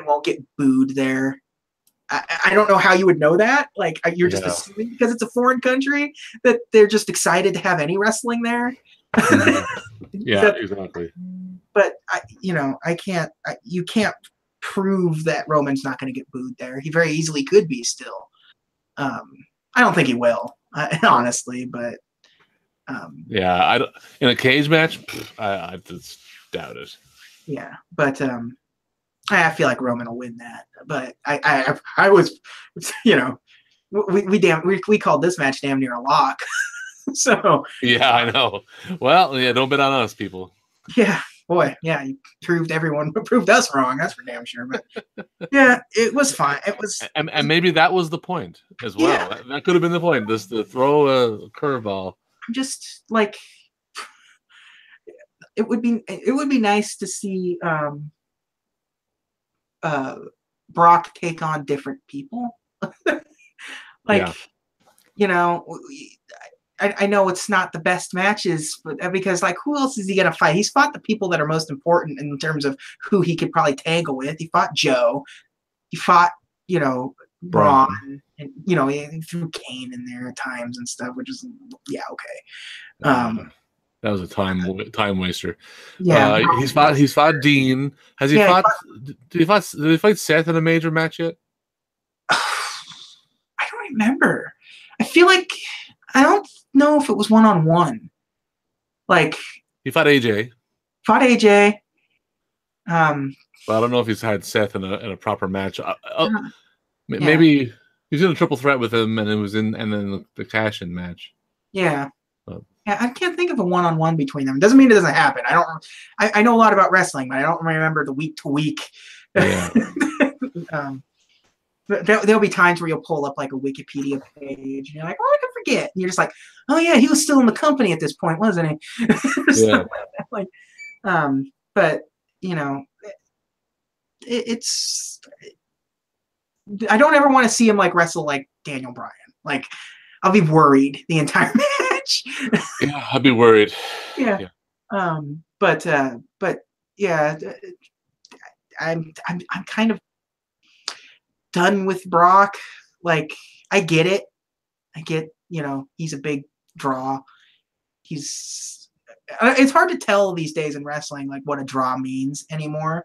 won't get booed there. I don't know how you would know that. You're just assuming because it's a foreign country that they're just excited to have any wrestling there. Exactly. But I can't. You can't prove that Roman's not going to get booed there. He very easily could be still. I don't think he will, honestly, but yeah, in a cage match, I just doubt it. Yeah, but I feel like Roman will win that. But I was, you know, we called this match damn near a lock. So yeah, I know. Well, yeah, don't bet on us, people. Yeah, boy, yeah, you proved us wrong. That's for damn sure. But yeah, it was fine. It was, and maybe that was the point as well. Yeah. That could have been the point. Just to throw a curveball. I'm just like, it would be nice to see Brock take on different people. Like, Yeah. you know, I know it's not the best matches, but because like, who else is he gonna fight? He's fought the people that are most important in terms of who he could probably tangle with. He fought Joe. He fought, you know, Braun, and you know, he threw Kane in there at times and stuff, which is okay. That was a time waster. Yeah, he's fought Dean. Has he fought? Did he fight Seth in a major match yet? I don't remember. I feel like I don't know if it was 1-on-1. Like, he fought AJ. But I don't know if he's had Seth in a proper match. Maybe he's in a triple threat with him, and it was and then the cash-in match. Yeah. Yeah, I can't think of a 1-on-1 between them. Doesn't mean it doesn't happen. I know a lot about wrestling, but I don't remember the week to week. Yeah. There'll be times where you'll pull up like a Wikipedia page, and you're like, "Oh, I can forget." And you're just like, "Oh yeah, he was still in the company at this point, wasn't he?" Yeah. Like, but you know, it's. I don't ever want to see him like wrestle like Daniel Bryan. Like, I'll be worried the entire match. Yeah, I'd be worried. Yeah. But yeah, I'm kind of done with Brock. Like, I get it. You know, he's a big draw. It's hard to tell these days in wrestling like what a draw means anymore.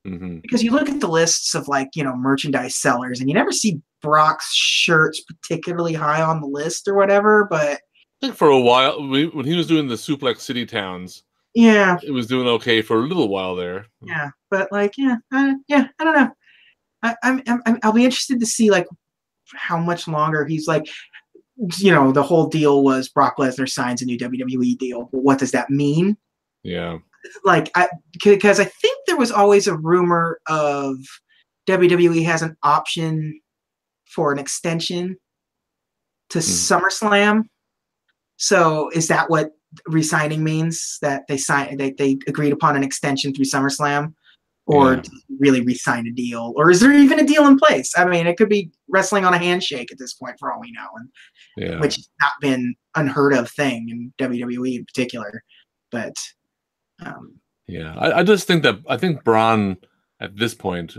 Mm-hmm. Because you look at the lists of like, you know, merchandise sellers and you never see Brock's shirts particularly high on the list or whatever, but I think for a while when he was doing the Suplex City Towns, yeah, it was doing okay for a little while there. Yeah, but like, I don't know. I'll be interested to see like how much longer he's like, you know, the whole deal was Brock Lesnar signs a new WWE deal. Well, what does that mean? Yeah. Like, because I think there was always a rumor of WWE has an option for an extension to SummerSlam. So is that what re-signing means? That they agreed upon an extension through SummerSlam, or really re-sign a deal, or is there even a deal in place? I mean, it could be wrestling on a handshake at this point, for all we know, and which has not been unheard of thing in WWE in particular. But I just think I think Braun at this point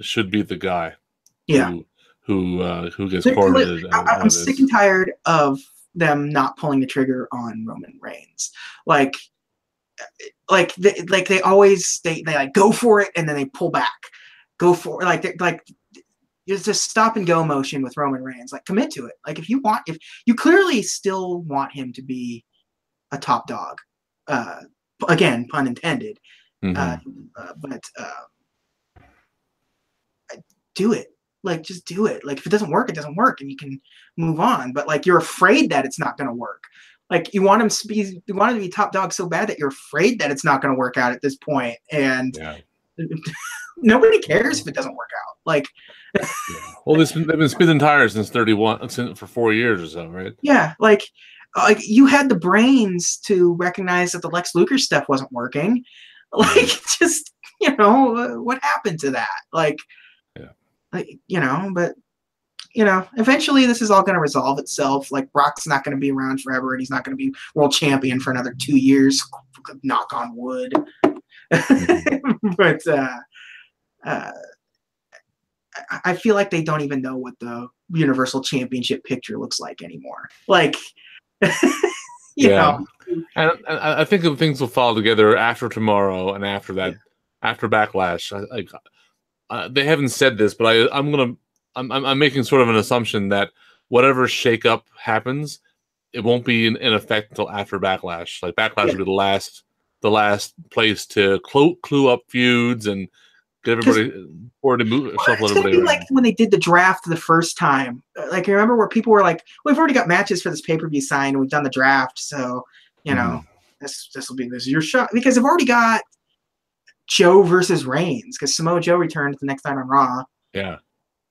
should be the guy. Who gets courted. I'm sick and tired of them not pulling the trigger on Roman Reigns. Like they always they like go for it and then they pull back. Go for it. Like there's this stop and go motion with Roman Reigns. Like, commit to it. Like, if you clearly still want him to be a top dog. Again, pun intended. But do it. Like, just do it. Like, if it doesn't work, it doesn't work, and you can move on. But like, you're afraid that it's not going to work. Like, you want him to be top dog so bad that you're afraid that it's not going to work out at this point, and nobody cares if it doesn't work out. Like, well, they've been spinning tires since 31 for 4 years or so, right? Yeah, like you had the brains to recognize that the Lex Luger stuff wasn't working. Like, just, you know, what happened to that? Like, you know, but, you know, eventually this is all going to resolve itself. Like, Brock's not going to be around forever, and he's not going to be world champion for another 2 years. Knock on wood. But I feel like they don't even know what the Universal Championship picture looks like anymore. Like, you know. And I think things will fall together after tomorrow and after that, after Backlash. they haven't said this, but I'm making sort of an assumption that whatever shakeup happens, it won't be in effect until after Backlash. Like Backlash will be the last place to clue up feuds and get everybody or to move shuffle everybody around. Like when they did the draft the first time. Like, you remember where people were like, well, we've already got matches for this pay-per-view signed, and we've done the draft, so you know, this is your shot, because they've already got Joe versus Reigns, because Samoa Joe returned the next night on Raw. Yeah.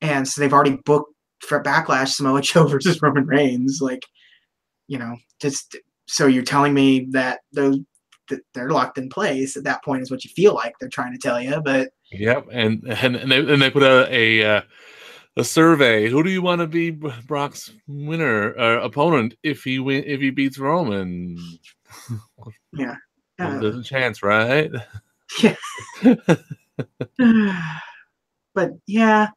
And so they've already booked for Backlash Samoa Joe versus Roman Reigns. Like, you know, just so you're telling me that they're locked in place at that point is what you feel like they're trying to tell you. But yep, and they put out a survey. Who do you want to be Brock's winner opponent if he beats Roman? Yeah, well, there's a chance, right? Yeah. But yeah,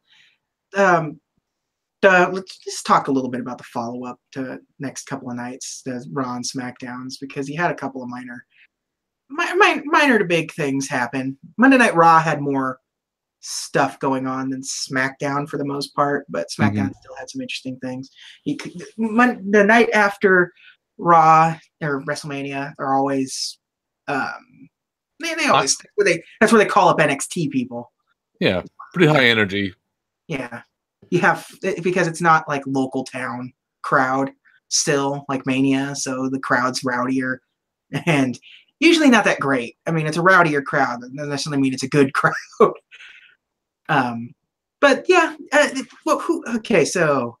let's just talk a little bit about the follow-up to next couple of nights, the Raw and SmackDowns, because he had a couple of minor to big things happen. Monday Night Raw had more stuff going on than SmackDown for the most part, but SmackDown still had some interesting things. The night after Raw or WrestleMania are always they always that's where they call up NXT people. Yeah, pretty high energy. Yeah, you have, because it's not like local town crowd still like Mania, so the crowd's rowdier and usually not that great. I mean, it's a rowdier crowd. That doesn't necessarily mean it's a good crowd. But yeah, okay, so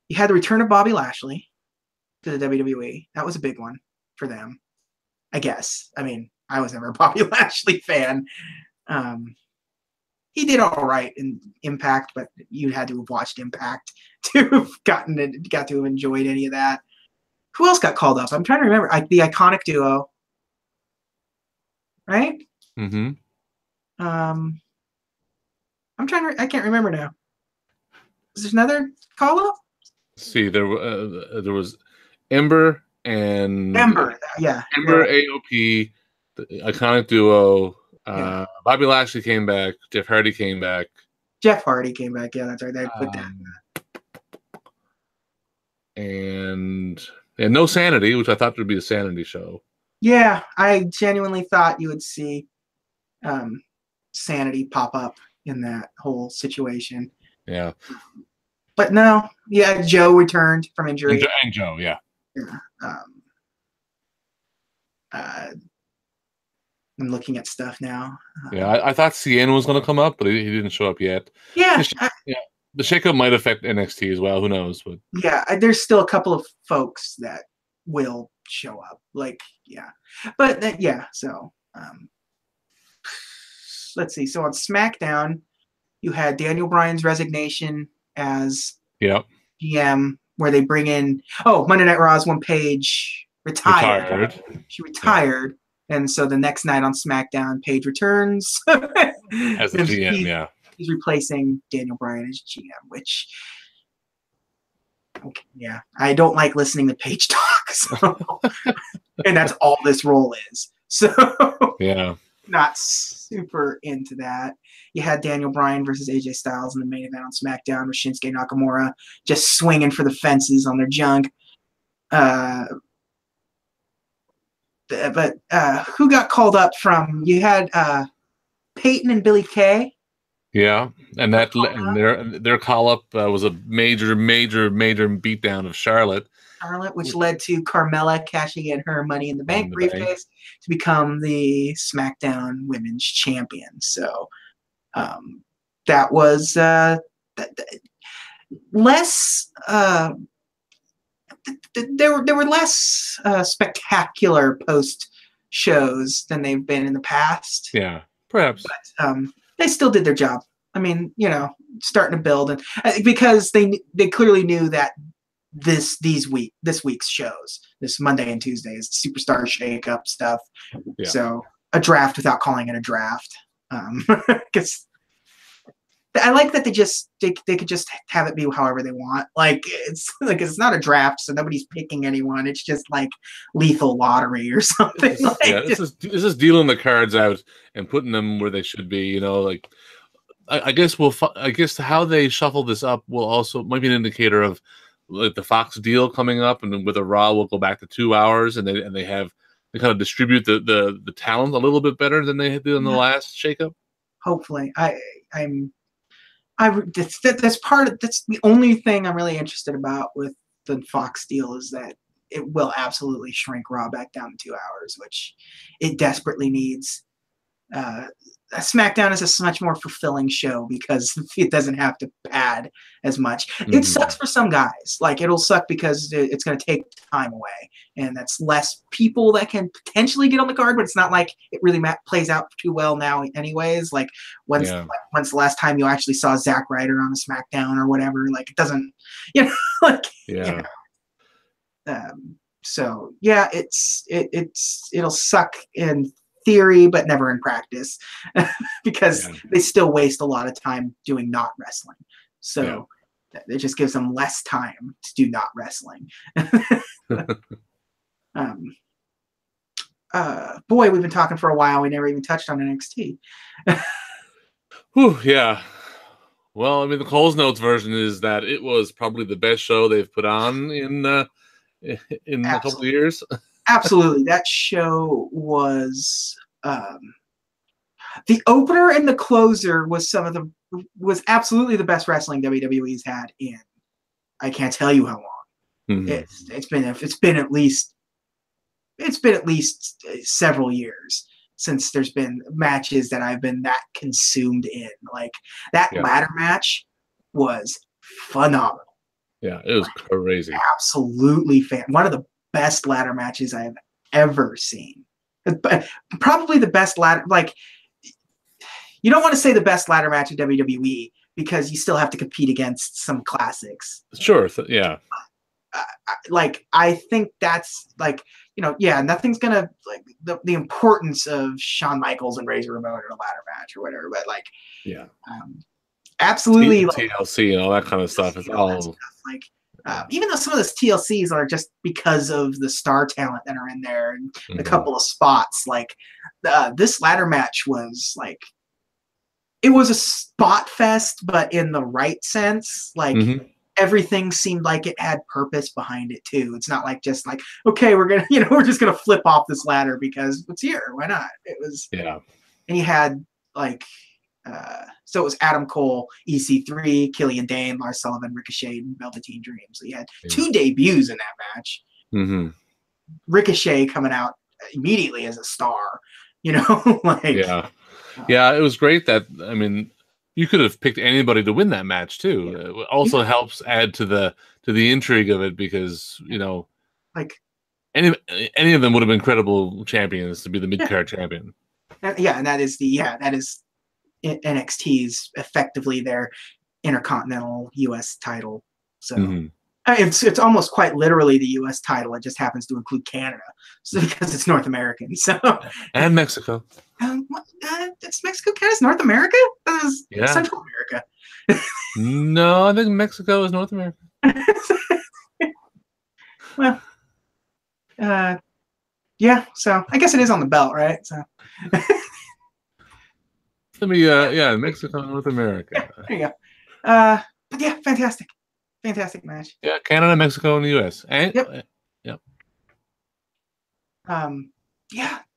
you had the return of Bobby Lashley to the WWE. That was a big one for them, I guess. I mean, I was never a Bobby Lashley fan. He did all right in Impact, but you had to have watched Impact to have got to have enjoyed any of that. Who else got called up? I'm trying to remember. The Iconic Duo, right? Mm-hmm. I can't remember now. Is there another call up? See, there was Ember and yeah. Ember, AOP, the Iconic Duo. Bobby Lashley came back. Jeff Hardy came back. Jeff Hardy came back. Yeah, that's right. They put that. And no Sanity, which I thought would be a Sanity show. Yeah, I genuinely thought you would see Sanity pop up in that whole situation. Yeah. But no, yeah, Joe returned from injury. And Joe, yeah. Yeah. I'm looking at stuff now. Yeah, I thought Cien was going to come up, but he didn't show up yet. Yeah. The shakeup might affect NXT as well. Who knows? But yeah, there's still a couple of folks that will show up. Like, yeah. But yeah, so let's see. So on SmackDown, you had Daniel Bryan's resignation as GM, where they bring in Monday Night Raw's when Paige retired. She retired. Yeah. And so the next night on SmackDown, Paige returns as the GM. He's replacing Daniel Bryan as GM, which, yeah, I don't like listening to Paige talk. So, and that's all this role is. So, yeah, not super into that. You had Daniel Bryan versus AJ Styles in the main event on SmackDown with Shinsuke Nakamura just swinging for the fences on their junk. But who got called up from? You had Peyton and Billie Kay. Yeah, and their call up was a major beatdown of Charlotte, which led to Carmella cashing in her Money in the Bank briefcase to become the SmackDown Women's Champion. So that was less. There were less spectacular post shows than they've been in the past. Yeah, perhaps. But they still did their job. I mean, starting to build, and because they clearly knew that this week's shows, this Monday and Tuesday, is Superstar Shake-Up stuff. Yeah. So a draft without calling it a draft, because I like that they could just have it be however they want. Like it's not a draft, so nobody's picking anyone. It's just like lethal lottery or something. This is dealing the cards out and putting them where they should be. Like I guess I guess how they shuffle this up will also might be an indicator of like the Fox deal coming up, and then with a Raw will go back to 2 hours, and they kind of distribute the talent a little bit better than they did in the last shakeup. Hopefully, that's the only thing I'm really interested about with the Fox deal is that it will absolutely shrink Raw back down to 2 hours, which it desperately needs. SmackDown is a much more fulfilling show because it doesn't have to pad as much. It sucks for some guys. Like, it'll suck because it's going to take time away, and that's less people that can potentially get on the card, but it's not like it really plays out too well now anyways. Like, when's the last time you actually saw Zack Ryder on a SmackDown or whatever? Like, it doesn't, like, so yeah, it'll suck in theory, but never in practice, because they still waste a lot of time doing not wrestling. So it just gives them less time to do not wrestling. Boy, we've been talking for a while. We never even touched on NXT. Whew, yeah. Well, I mean, the Coles Notes version is that it was probably the best show they've put on in a couple of years. Absolutely. That show was the opener and the closer was absolutely the best wrestling WWE's had in I can't tell you how long. It's been at least several years since there's been matches that I've been that consumed in. Like, that ladder match was phenomenal. Yeah, it was crazy. Absolutely one of the best ladder matches I have ever seen. Probably the best ladder. Like, you don't want to say the best ladder match in WWE because you still have to compete against some classics. Sure, yeah. Like, I think that's like, nothing's gonna like the importance of Shawn Michaels and Razor Ramon in a ladder match or whatever, but like, absolutely, TLC and all that kind of stuff. It's all like. Even though some of those TLCs are just because of the star talent that are in there and a couple of spots, like this ladder match was like, it was a spot fest, but in the right sense. Like, everything seemed like it had purpose behind it too. It's not like just like, okay, we're just gonna flip off this ladder because it's here. Why not? It was and you had like. So it was Adam Cole, EC3, Killian Dane, Lars Sullivan, Ricochet, and Velveteen Dream. So you had 2 debuts in that match. Ricochet coming out immediately as a star, like. It was great that, I mean, you could have picked anybody to win that match too. It also helps add to the intrigue of it because, like any of them would have been credible champions to be the mid-card champion. And that is NXT's effectively their intercontinental U.S. title. So it's almost quite literally the U.S. title. It just happens to include Canada, because it's North American. So and Mexico. It's Mexico. Canada's North America. Central America. No, I think Mexico is North America. Well, So I guess it is on the belt, right? So. Let me, Mexico, North America. There you go. But yeah, fantastic match. Yeah, Canada, Mexico, and the U.S. And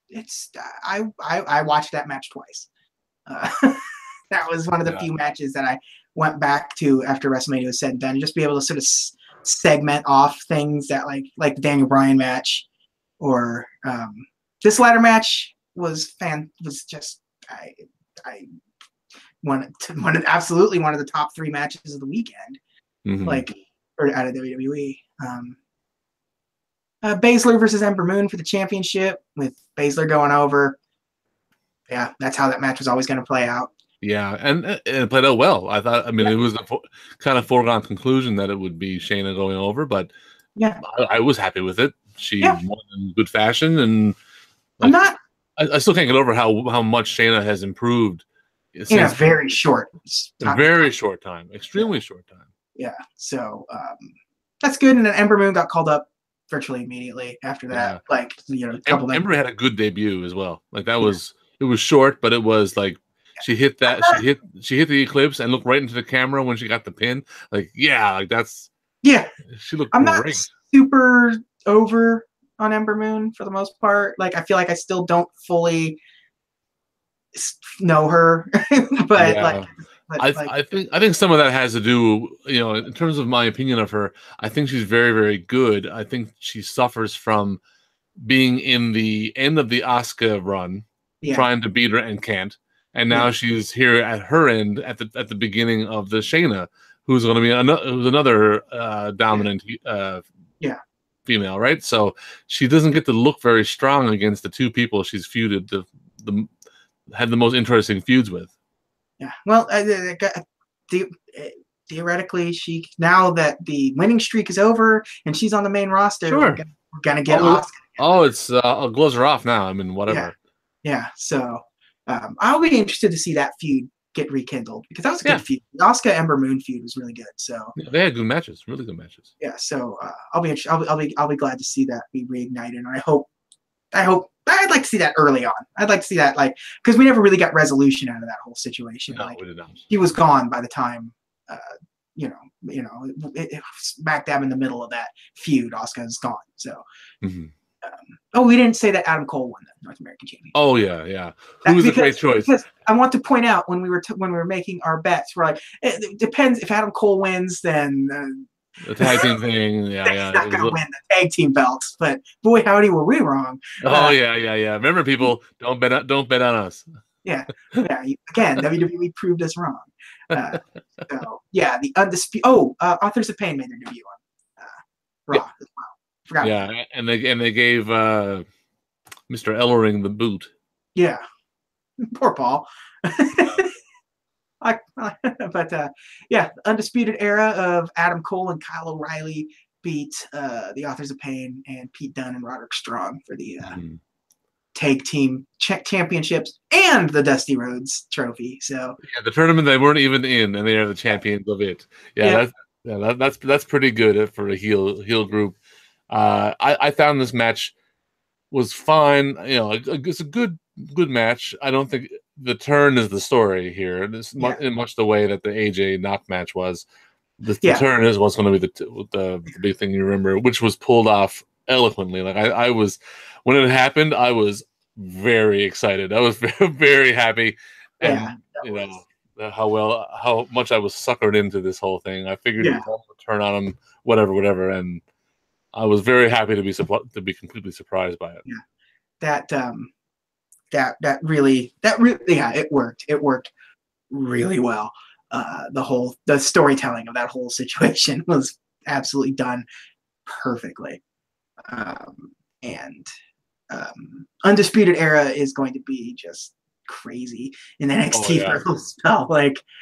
it's I watched that match twice. That was one of the few matches that I went back to after WrestleMania was said and done, just be able to sort of segment off things that like the Daniel Bryan match, or this ladder match was just. Absolutely one of the top 3 matches of the weekend, or out of WWE. Baszler versus Ember Moon for the championship, with Baszler going over. Yeah, that's how that match was always going to play out. Yeah, and it played out well. I thought. I mean, it was a kind of foregone conclusion that it would be Shayna going over, but I was happy with it. She won in good fashion, and I still can't get over how much Shayna has improved in a very short time, extremely short time. Yeah, so that's good. And then Ember Moon got called up virtually immediately after that. Ember had a good debut as well. Like, that was it was short, but it was like She hit that. She hit the Eclipse and looked right into the camera when she got the pin. Like, yeah, like that's. Yeah, she looked I'm great. not super over on Ember Moon for the most part. Like, I feel like I still don't fully know her, but yeah. I think some of that has to do, in terms of my opinion of her. I think she's very, very good. I think she suffers from being in the end of the Asuka run, trying to beat her and can't, and now she's here at her end at the beginning of the Shayna, who's going to be another dominant female, right? So she doesn't get to look very strong against the two people she's feuded had the most interesting feuds with. Yeah, well, theoretically, now that the winning streak is over and she's on the main roster, we're gonna get Asuka. Oh, it's gloves are off now. I mean, whatever. Yeah. So I'll be interested to see that feud get rekindled because that was a good feud. The Asuka Ember Moon feud was really good. So they had good matches, really good matches. Yeah. So I'll be glad to see that be reignited, and I hope I'd like to see that early on. I'd like to see that, like, because we never really got resolution out of that whole situation. No, we did not. He was gone by the time, it was smack dab in the middle of that feud. Asuka is gone. So, we didn't say that Adam Cole won the North American Championship. Oh yeah. Who was a great choice? Because I want to point out when we were making our bets, we're like, it depends if Adam Cole wins, then. The tag team thing, He's not going to win the tag team belts, but boy, howdy, were we wrong. Yeah. Remember, people, don't bet on us. Yeah. Again, WWE proved us wrong. So yeah, the undisputed. Authors of Pain made their debut on Raw as well. Forgot. Yeah, and they gave Mr. Ellering the boot. Yeah, poor Paul. The Undisputed Era of Adam Cole and Kyle O'Reilly beat the Authors of Pain and Pete Dunne and Roderick Strong for the tag team championships and the Dusty Rhodes Trophy. So the tournament they weren't even in, and they are the champions of it. That's pretty good for a heel group. I found this match was fine. It's a good match. I don't think the turn is the story here. In much the way that the AJ knock match was. The turn is what's going to be the big thing you remember, which was pulled off eloquently. Like I was, when it happened, I was very excited. I was very, very happy, and how much I was suckered into this whole thing. I figured it was all to turn on him, whatever, and I was very happy to be completely surprised by it. Yeah, that really it worked. It worked really well. The storytelling of that whole situation was absolutely done perfectly. Undisputed Era is going to be just crazy in NXT for a little spell.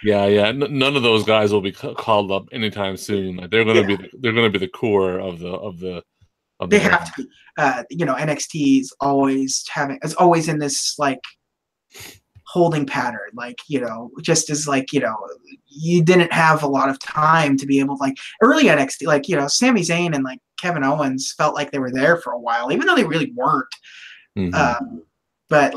None of those guys will be called up anytime soon. Like, they're going to be the core of the. They have to be. NXT is always in this holding pattern. Just as you didn't have a lot of time to be able to, early NXT, Sami Zayn and Kevin Owens felt like they were there for a while, even though they really weren't. But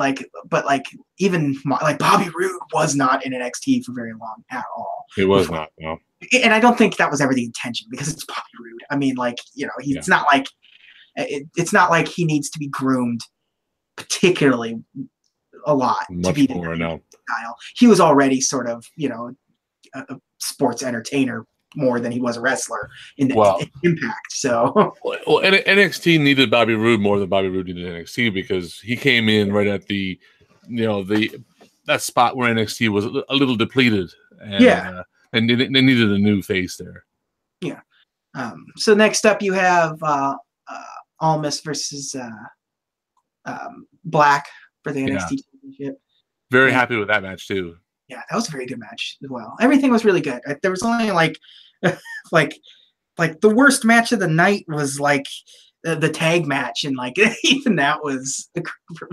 even Bobby Roode was not in NXT for very long at all. He was not, no. And I don't think that was ever the intention, because it's Bobby Roode. I mean, it's not like it's not like he needs to be groomed particularly a lot to be more now. Style. He was already sort of a sports entertainer more than he was a wrestler in Impact. So NXT needed Bobby Roode more than Bobby Roode needed NXT, because he came in right at the that spot where NXT was a little depleted, and and they needed a new face there. Yeah. So next up you have Almas versus Black for the NXT Championship. Very happy with that match too. Yeah, that was a very good match as well. Everything was really good. There was only the worst match of the night was the tag match, and even that was.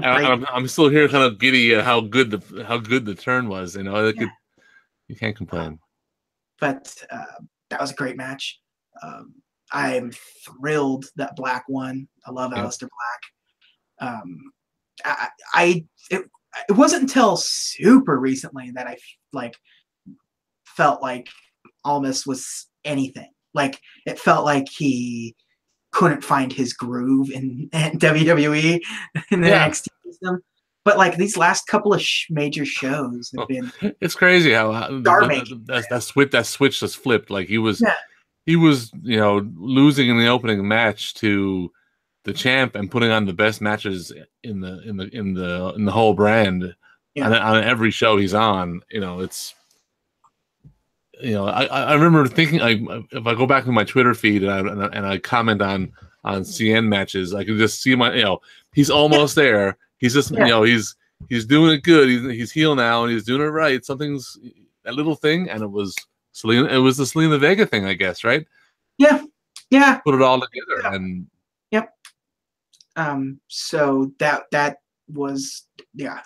I'm still here, kind of giddy at how good the turn was. You can't complain. But that was a great match. I'm thrilled that Black won. I love Aleister Black. it wasn't until super recently that I like felt like Almas was anything. Like it felt like he couldn't find his groove in WWE in the NXT system. But like these last couple of major shows have been it's crazy how that switch just flipped. Like he was losing in the opening match to the champ and putting on the best matches in the whole brand on every show he's on. I remember thinking, if I go back to my Twitter feed and I comment on CN matches, I can just see he's almost there. He's just he's doing it good. He's heel now and he's doing it right. Something's that little thing, and it was Selena. It was the Selena Vega thing, I guess, right? Yeah. Put it all together and. Yep. So that was a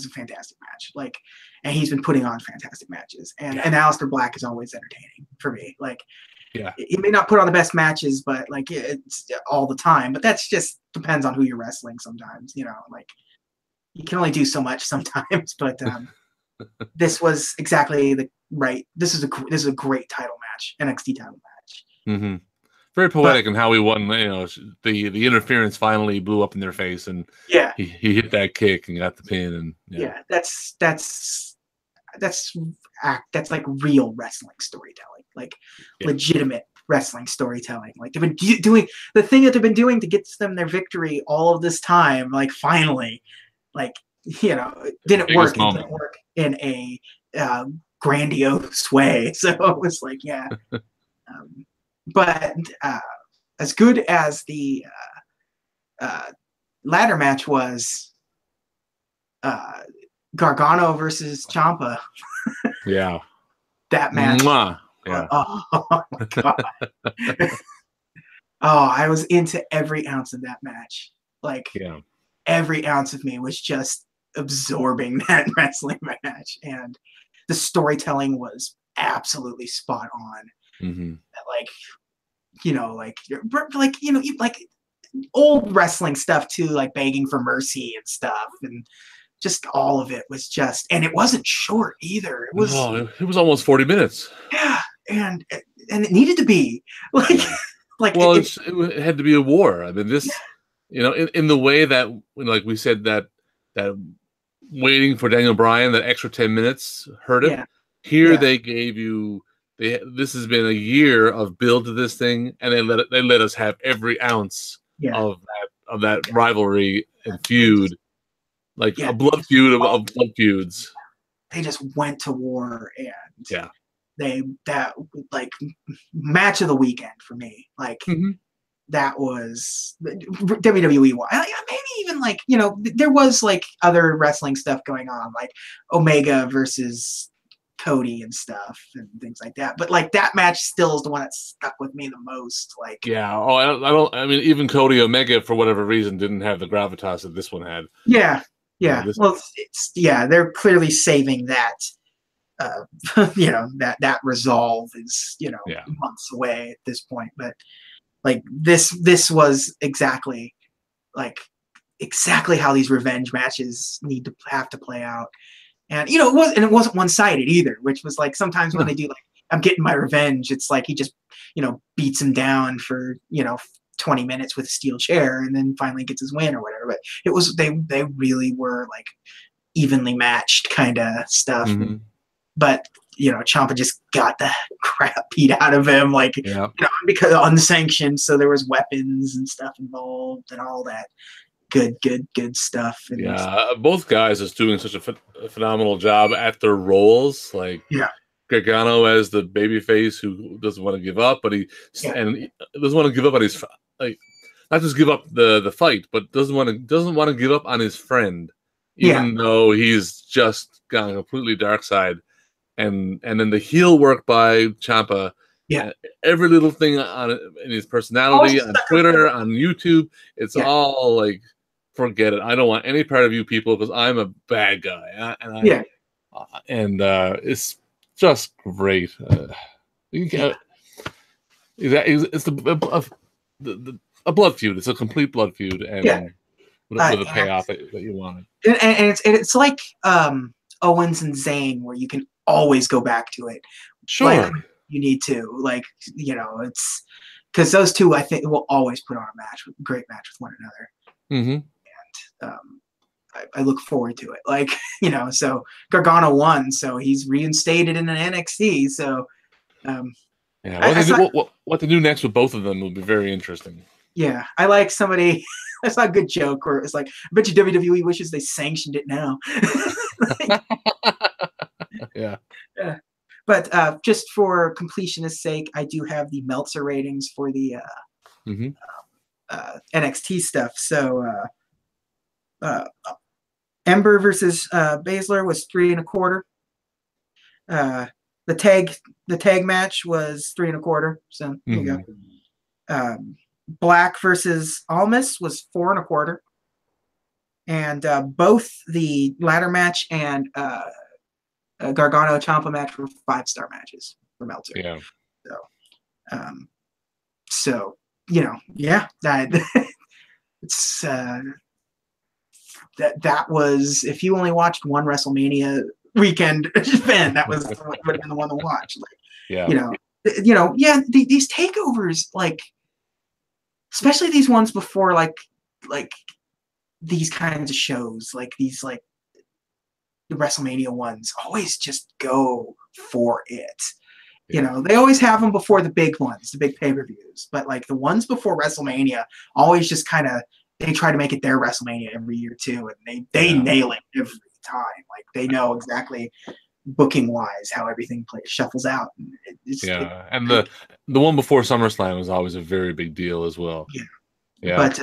fantastic match. Like, and he's been putting on fantastic matches. And Aleister Black is always entertaining for me. Like, he may not put on the best matches, but like it's all the time. But that's just depends on who you're wrestling. Sometimes, like you can only do so much sometimes. But this was exactly the right. This is a great title match, NXT title match. Mm-hmm. Very poetic in how he won. The interference finally blew up in their face, and he hit that kick and got the pin. And that's like real wrestling storytelling, like legitimate wrestling storytelling. Like they've been doing the thing that they've been doing to get them their victory all of this time. Like finally, like it didn't work. It didn't work in a grandiose way. So it was like but as good as the ladder match was, Gargano versus Ciampa. That match. Mwah. Yeah. Oh my god. I was into every ounce of that match. Like every ounce of me was just absorbing that wrestling match, and the storytelling was absolutely spot on. Mm-hmm. Like old wrestling stuff too, like begging for mercy and stuff, and just all of it was just, and it wasn't short either. It was almost 40 minutes. Yeah, and it needed to be it had to be a war. I mean, this, in the way that, like we said, that waiting for Daniel Bryan, that extra 10 minutes hurt it. Here they gave you. This has been a year of build to this thing, and they let us have every ounce of that rivalry and feud, like a blood feud of blood feuds. They just went to war, and that match of the weekend for me. Like that was WWE. Maybe even there was like other wrestling stuff going on, like Omega versus Cody and stuff and things like that, but like that match still is the one that stuck with me the most. Like I mean even Cody Omega for whatever reason didn't have the gravitas that this one had. They're clearly saving that that resolve is months away at this point, but like this was exactly how these revenge matches have to play out. And it wasn't one-sided either, which was like sometimes when they do like I'm getting my revenge, it's like he just beats him down for 20 minutes with a steel chair and then finally gets his win or whatever. But it was they really were like evenly matched kind of stuff. Mm-hmm. But Ciampa just got the crap beat out of him, because unsanctioned, so there was weapons and stuff involved and all that. Good stuff. And both guys is doing such a phenomenal job at their roles. Like Gargano as the babyface who doesn't want to give up, but he doesn't want to give up on his not just give up the fight, but doesn't want to give up on his friend, even though he's just gone completely dark side. And then the heel work by Ciampa. Every little thing in his personality on Twitter, on YouTube, it's all like, forget it. I don't want any part of you people because I'm a bad guy. And it's just great. It's a blood feud. It's a complete blood feud, and with a payoff that you wanted. And it's like Owens and Zayn, where you can always go back to it. Sure. Like you need to, like, you know, it's because those two, I think, will always put on a great match with one another. Mm-hmm. And I look forward to it. Like, you know, so Gargano won, so he's reinstated in an NXT. So, what to do next with both of them will be very interesting. Yeah, I like somebody. That's not a good joke. Where it's like, I bet you WWE wishes they sanctioned it now. Yeah. Yeah. But just for completionist sake, I do have the Meltzer ratings for the NXT stuff. So Ember versus Baszler was 3 1/4. The tag match was 3 1/4. So there you go. Black versus Almas was 4 1/4. And both the ladder match and Gargano Ciampa match were 5-star matches for Meltzer. Yeah. So you know, yeah, that it's that was, if you only watched one WrestleMania weekend fan, that would have been the one to watch. Like, yeah, yeah, these takeovers, like, especially these ones before, like these kinds of shows, like these, like the WrestleMania ones, always just go for it. You know, they always have them before the big ones, the big pay-per-views, but like the ones before WrestleMania always just kind of, they try to make it their WrestleMania every year too, and they nail it every time. Like, they know exactly booking wise how everything shuffles out. And the one before SummerSlam was always a very big deal as well. Yeah. But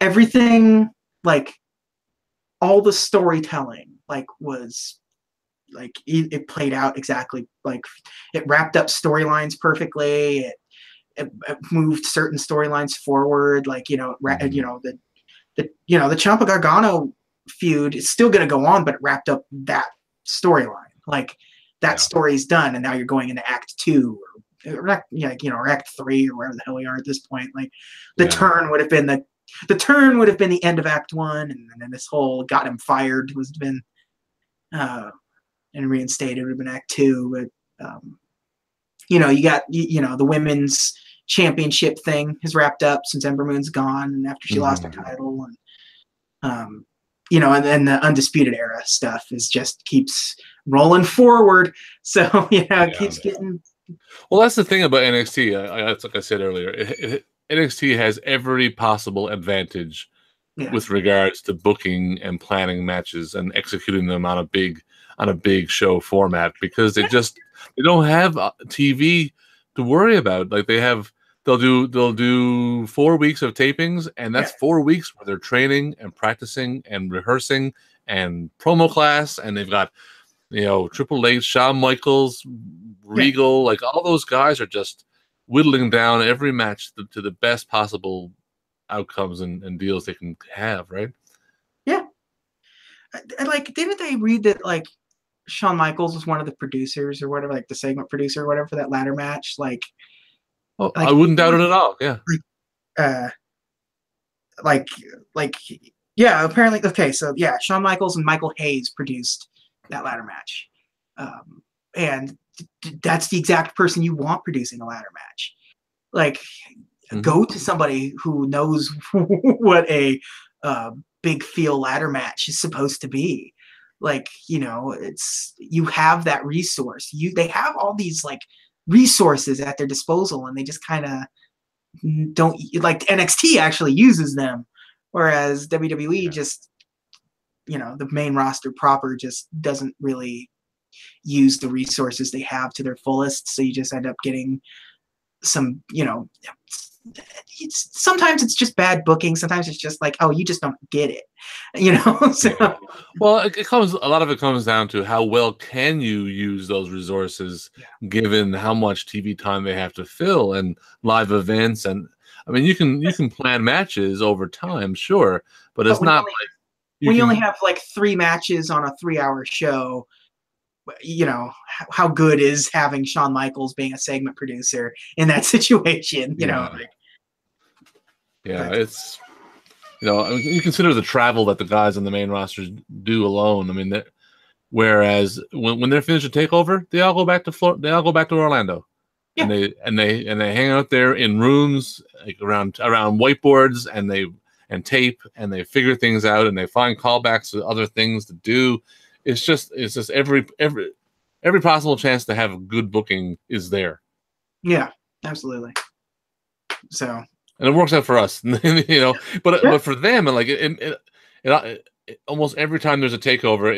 everything, like all the storytelling, like was like it played out exactly, like it wrapped up storylines perfectly. It moved certain storylines forward. Like, you know, the Ciampa Gargano feud is still going to go on, but it wrapped up that storyline. Like, that story's done, and now you're going into Act 2 or Act 3 or wherever the hell we are at this point. Like, the turn would have been the end of Act 1, and then this whole got him fired was been and reinstated would have been Act 2. But you got the women's championship thing has wrapped up since Ember Moon's gone, and after she lost her title, and and then the Undisputed Era stuff keeps rolling forward. So it keeps getting. Well, that's the thing about NXT. Like I said earlier, NXT has every possible advantage with regards to booking and planning matches and executing them on a big show format, because they don't have TV to worry about. Like, they'll do 4 weeks of tapings, and that's 4 weeks where they're training and practicing and rehearsing and promo class, and they've got Triple H, Shawn Michaels, Regal, like all those guys are just whittling down every match to the best possible outcomes and deals they can have, right? Yeah. Like, didn't they read that, like, Shawn Michaels was one of the producers or whatever, like the segment producer or whatever for that ladder match? Like, I wouldn't doubt it at all. Yeah. Apparently. Okay. So Shawn Michaels and Michael Hayes produced that ladder match. And that's the exact person you want producing a ladder match. Like, go to somebody who knows what a big feel ladder match is supposed to be. Like, it's, you have that resource. They have all these, like, resources at their disposal, and they just kind of don't, like, NXT actually uses them, whereas WWE just, the main roster proper just doesn't really use the resources they have to their fullest. So you just end up getting some, sometimes it's just bad booking. Sometimes it's just like, oh, you just don't get it, So. Well, a lot of it comes down to how well can you use those resources, given how much TV time they have to fill and live events. And I mean, you can plan matches over time, sure, but it's not like when you only have like 3 matches on a 3-hour show. How good is having Shawn Michaels being a segment producer in that situation? I mean, you consider the travel that the guys on the main rosters do alone. I mean, whereas when they're finished a takeover, they all go back to they all go back to Orlando, Yeah. and they hang out there in rooms like around whiteboards and tape, and they figure things out, and they find callbacks to other things to do. It's just every possible chance to have a good booking is there. Yeah, absolutely. So, and it works out for us, but for them, and like it almost every time there's a takeover,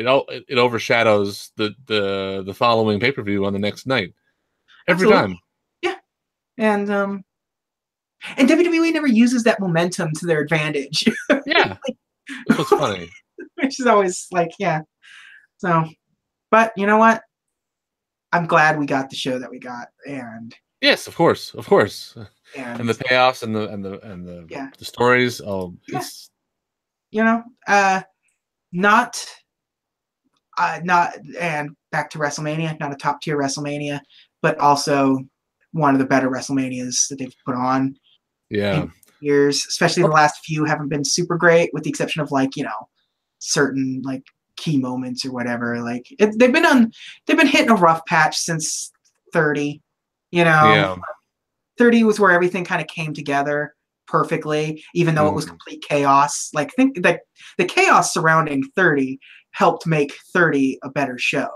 it overshadows the following pay-per-view on the next night. Every time. Yeah. And WWE never uses that momentum to their advantage. Yeah. That's what's funny. Which is always like, yeah. So, but you know what? I'm glad we got the show that we got, and yes, of course, and the payoffs and the stories. Oh, it's not and back to WrestleMania, not a top tier WrestleMania, but also one of the better WrestleManias that they've put on. Yeah, in years, especially the last few haven't been super great, with the exception of certain key moments or whatever. Like they've been hitting a rough patch since 30. 30 was where everything kind of came together perfectly, even though it was complete chaos. Like I think that the chaos surrounding 30 helped make 30 a better show.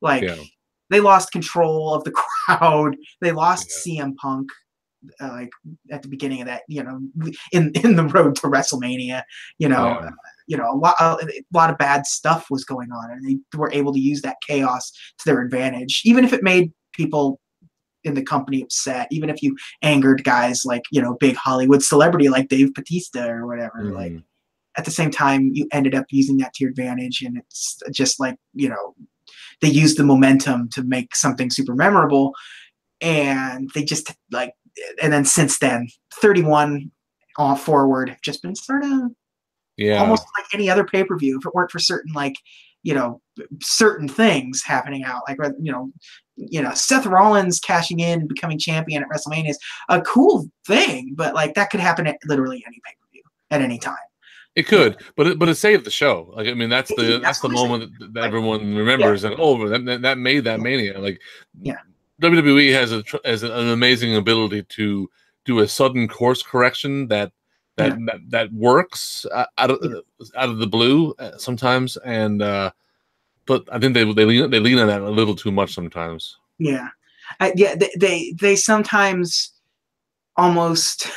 They lost control of the crowd. They lost CM Punk at the beginning of that, in the road to WrestleMania, a lot of bad stuff was going on, and they were able to use that chaos to their advantage, even if it made people in the company upset, even if you angered guys like, big Hollywood celebrity like Dave Bautista or whatever. Like at the same time, you ended up using that to your advantage, and it's just they used the momentum to make something super memorable, and they just and then since then, 31 on forward have just been sort of almost like any other pay-per-view. If it weren't for certain certain things happening out, Seth Rollins cashing in and becoming champion at WrestleMania is a cool thing, but that could happen at literally any pay-per-view at any time. It could, but it saved the show. Like, I mean, that's the moment that everyone remembers, and that made that Mania. WWE has an amazing ability to do a sudden course correction that works out of the blue sometimes, and but I think they lean on that a little too much sometimes. Yeah, they sometimes almost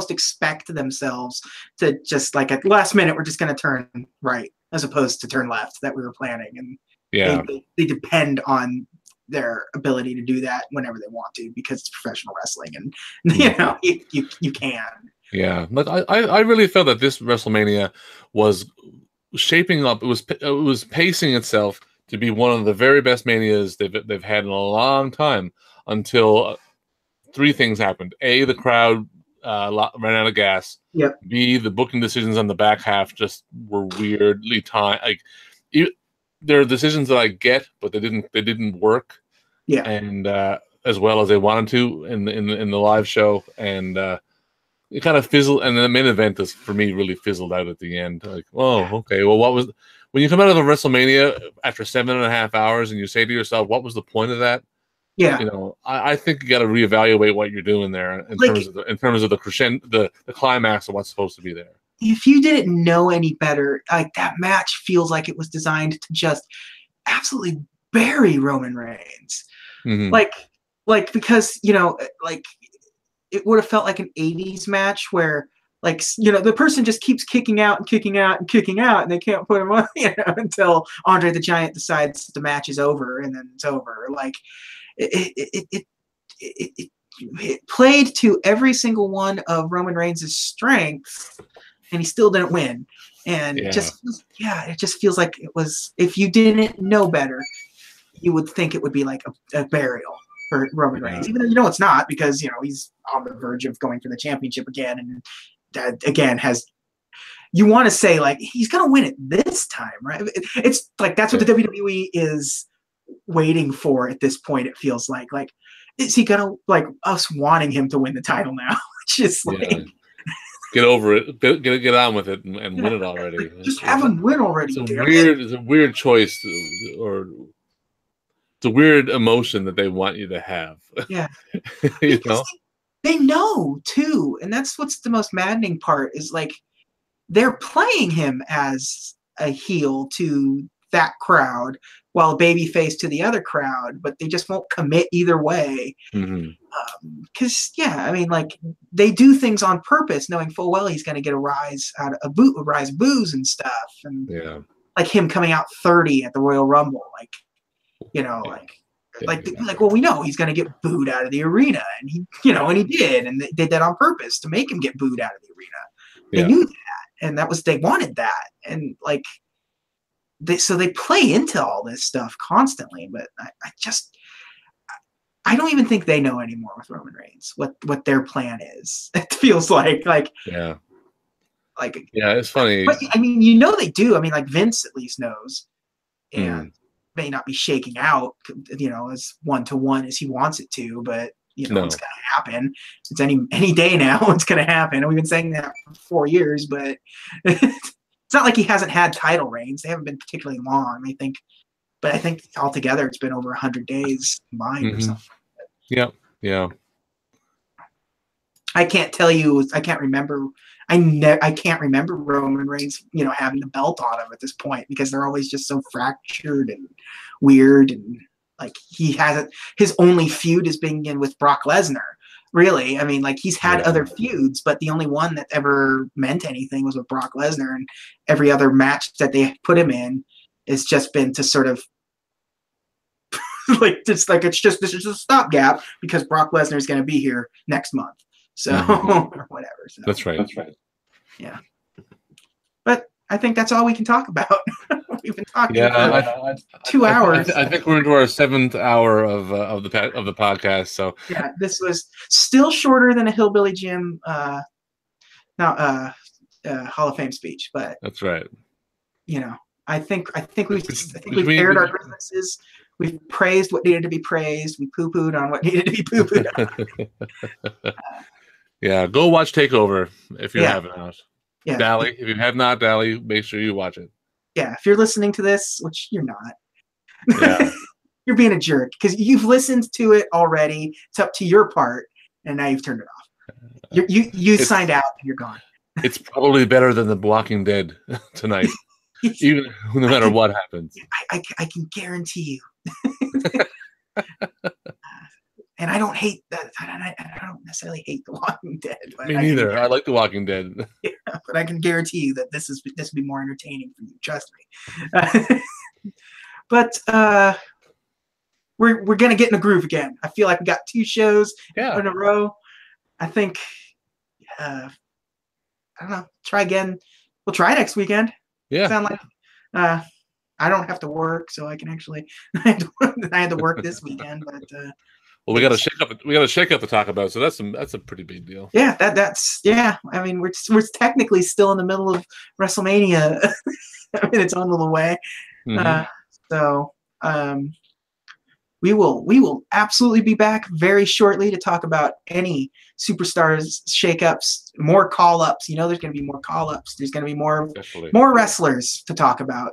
expect themselves to just at the last minute, we're just going to turn right as opposed to turn left that we were planning, and they depend on their ability to do that whenever they want to, because it's professional wrestling, and you can. Yeah, I really felt that this WrestleMania was shaping up. It was pacing itself to be one of the very best Manias they've had in a long time, until three things happened. A, the crowd ran out of gas. Yep. B, the booking decisions on the back half just were weirdly timed. There are decisions that I get, but they didn't work. Yeah. And as well as they wanted to in the live show, and it kind of fizzled. And the main event for me really fizzled out at the end. Okay. Well, what was when you come out of the WrestleMania after 7.5 hours and you say to yourself, what was the point of that? Yeah. I think you got to reevaluate what you're doing there in terms of the crescendo, the climax of what's supposed to be there. If you didn't know any better, that match feels like it was designed to just absolutely bury Roman Reigns. Mm-hmm. Because it would have felt like an 80s match where the person just keeps kicking out and kicking out and kicking out, and they can't put him on until Andre the Giant decides the match is over, and then it's over. It played to every single one of Roman Reigns' strengths, and he still didn't win. And it just feels like it was, if you didn't know better, you would think it would be like a burial for Roman Reigns, even though it's not, because he's on the verge of going for the championship again, and that again you want to say he's gonna win it this time, right? It's that's what the WWE is waiting for at this point. It feels like is he gonna us wanting him to win the title now? Just Get over it. Get on with it and win it already. Just have him win already. It's a weird choice, or it's a weird emotion that they want you to have. Yeah. You know? They know too, and that's what's the most maddening part is like they're playing him as a heel to that crowd while babyface to the other crowd, but they just won't commit either way. Because I mean, like they do things on purpose, knowing full well he's going to get a rise out of a rise of booze and stuff, and like him coming out 30 at the Royal Rumble, like well, we know he's going to get booed out of the arena, and and he did, and they did that on purpose to make him get booed out of the arena. They knew that, and they wanted that, and like so they play into all this stuff constantly. But I don't even think they know anymore with Roman Reigns what their plan is. It feels like it's funny. But I mean, they do. I mean, like Vince at least knows, and may not be shaking out, as 1-to-1 as he wants it to, but it's going to happen. It's any day now. It's going to happen. We've been saying that for 4 years, but it's not like he hasn't had title reigns. They haven't been particularly long, I think. But I think altogether it's been over 100 days combined or something. Yeah. I can't tell you. I can't remember. I can't remember Roman Reigns, having the belt on him at this point because they're always just so fractured and weird, and like he hasn't. His only feud is being in with Brock Lesnar. Really, I mean, like he's had other feuds, but the only one that ever meant anything was with Brock Lesnar, and every other match that they put him in has just been to sort of this is just a stopgap because Brock Lesnar is going to be here next month. So or whatever. So. That's right. Yeah. But I think that's all we can talk about. We've been talking for 2 hours. I think we're into our 7th hour of the podcast. So this was still shorter than a Hillbilly Jim Hall of Fame speech, but that's right. I think we've aired our grievances. We've praised what needed to be praised. We poo-pooed on what needed to be poo-pooed on. Go watch Takeover if you haven't. Yeah. Dally, if you have not, Dally, make sure you watch it. Yeah, if you're listening to this, which you're not, you're being a jerk because you've listened to it already. It's up to your part, and now you've turned it off. You signed out, and you're gone. It's probably better than The Walking Dead tonight, even no matter what happens. I can guarantee you. And I don't hate that. I don't necessarily hate The Walking Dead. But Me neither. I like The Walking Dead. Yeah, but I can guarantee you that this will be more entertaining for you. Trust me. But we're gonna get in the groove again. I feel like we got 2 shows in a row. I think. I don't know. Try again. We'll try next weekend. Yeah. Sound like. I don't have to work, so I can actually. I had to work this weekend, but. Well, we got to shake up. We got to shake up to talk about. So that's a pretty big deal. Yeah, that's. I mean, we're technically still in the middle of WrestleMania in its own little way. So we will absolutely be back very shortly to talk about any superstars shakeups, more call-ups. There's going to be more call-ups. There's going to be more wrestlers to talk about.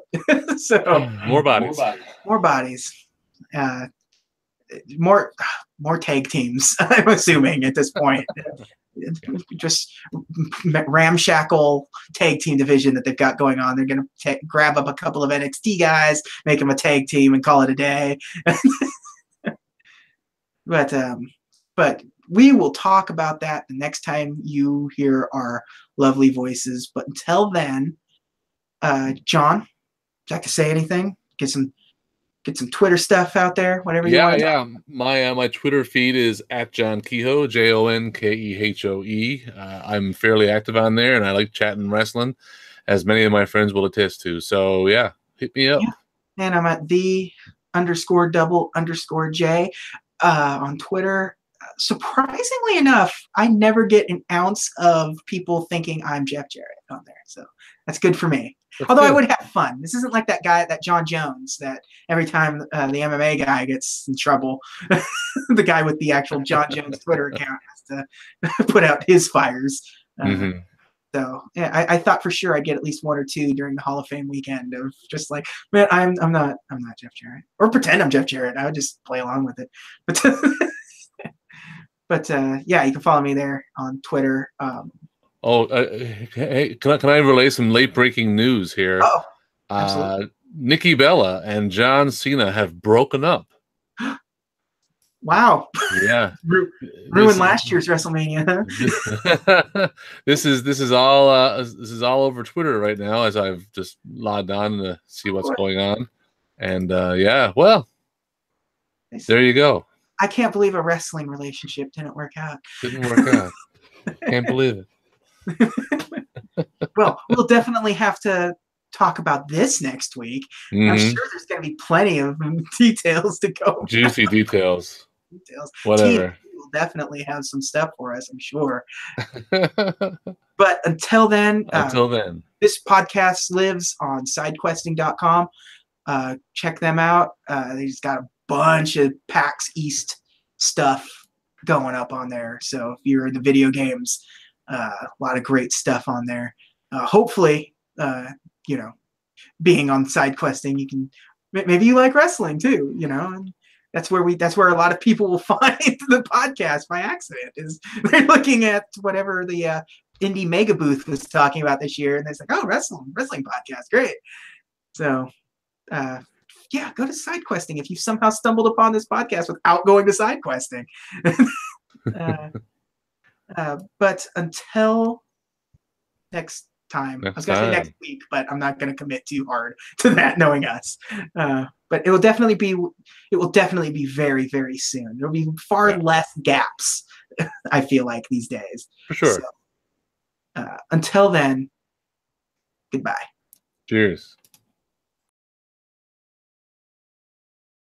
So more bodies. More bodies. More tag teams, I'm assuming at this point. Just ramshackle tag team division that they've got going on. They're going to grab up a couple of NXT guys, make them a tag team, and call it a day. But we will talk about that the next time you hear our lovely voices. But until then, John, would you like to say anything? Get some Twitter stuff out there, whatever you want. Yeah. My Twitter feed is @JohnKehoe, JONKEHOE. I'm fairly active on there, and I like chatting wrestling, as many of my friends will attest to. So hit me up. Yeah. And I'm at _double_J on Twitter. Surprisingly enough, I never get an ounce of people thinking I'm Jeff Jarrett on there. So that's good for me. Although I would have fun. This isn't like that guy, that John Jones, that every time the MMA guy gets in trouble, the guy with the actual John Jones Twitter account has to put out his fires. So yeah, I thought for sure I'd get at least one or two during the Hall of Fame weekend of just like, man, I'm not Jeff Jarrett, or pretend I'm Jeff Jarrett. I would just play along with it. But yeah, you can follow me there on Twitter. Hey, can I relay some late breaking news here? Oh, absolutely. Nikki Bella and John Cena have broken up. Wow. Yeah. Ruined last year's WrestleMania. This is all over Twitter right now as I've just logged on to see what's going on. And yeah, well, there you go. I can't believe a wrestling relationship didn't work out. Didn't work out. Can't believe it. Well, we'll definitely have to talk about this next week. I'm sure there's going to be plenty of details to go. Juicy details. Whatever. Team will definitely have some stuff for us, I'm sure. But until then, this podcast lives on sidequesting.com. Check them out. They just got a bunch of PAX East stuff going up on there. So if you're in the video games, a lot of great stuff on there. Hopefully, being on side questing, you can maybe you like wrestling too, and that's where a lot of people will find the podcast by accident, is they're looking at whatever the indie mega booth was talking about this year, and they're like, oh, wrestling podcast, great. So yeah, go to side questing if you somehow stumbled upon this podcast without going to side questing. But until next time, I was going to say next week, but I'm not going to commit too hard to that, knowing us. But it will definitely be very, very soon. There'll be far less gaps, I feel like, these days. For sure. So, until then, goodbye. Cheers.